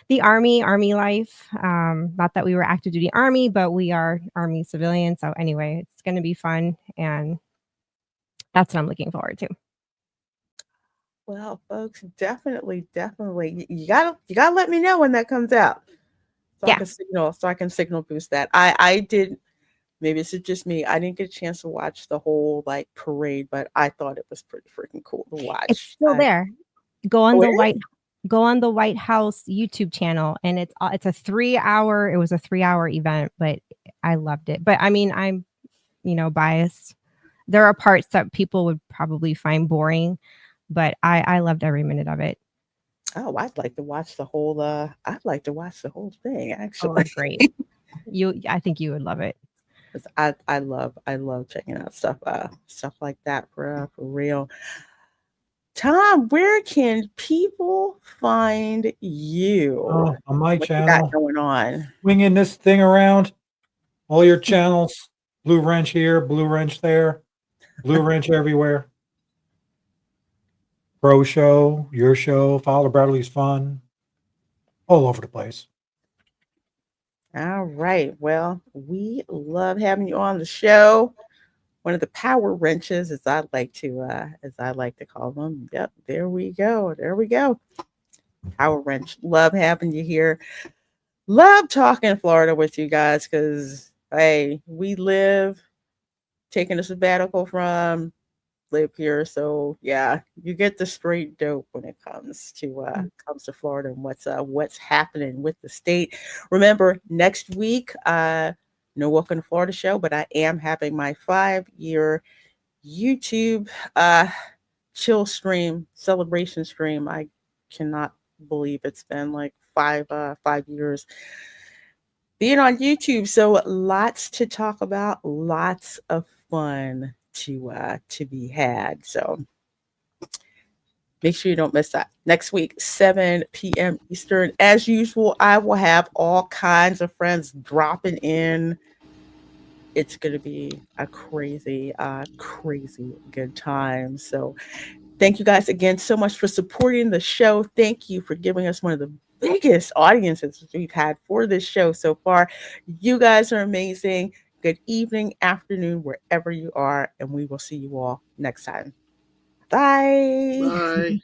the Army life. Not that we were active duty Army, but we are Army civilians. So anyway, it's going to be fun. And that's what I'm looking forward to. Well, folks, definitely. You gotta let me know when that comes out. So I can signal boost that. I did. Maybe it's just me. I didn't get a chance to watch the whole like parade, but I thought it was pretty freaking cool to watch. It's still there. Go on the White House YouTube channel, and it's a 3-hour. It was a 3-hour event, but I loved it. But I mean, I'm biased. There are parts that people would probably find boring, but I loved every minute of it. Oh, I'd like to watch the whole. I'd like to watch the whole thing. Actually, great. I think you would love it. I love checking out stuff like that for real. Tom, where can people find you? On my what channel. You got going on? Swinging this thing around. All your channels. Blue Wrench here, Blue Wrench there, Blue Wrench everywhere. Pro Show, your show, Fowler Bradley's Fun. All over the place. All right. Well, we love having you on the show. One of the power wrenches, as I like to call them. Yep, there we go. Power wrench. Love having you here. Love talking Florida with you guys because hey, we taking a sabbatical from live here. So yeah, you get the straight dope when it comes to Florida and what's happening with the state. Remember, next week, no Welcome to Florida show, but I am having my 5-year YouTube chill stream, celebration stream. I cannot believe it's been like 5 years being on YouTube. So lots to talk about, lots of fun to be had. So make sure you don't miss that. Next week, 7 p.m. Eastern. As usual, I will have all kinds of friends dropping in. It's going to be a crazy good time. So thank you guys again so much for supporting the show. Thank you for giving us one of the biggest audiences we've had for this show so far. You guys are amazing. Good evening, afternoon, wherever you are, and we will see you all next time. Bye. Bye.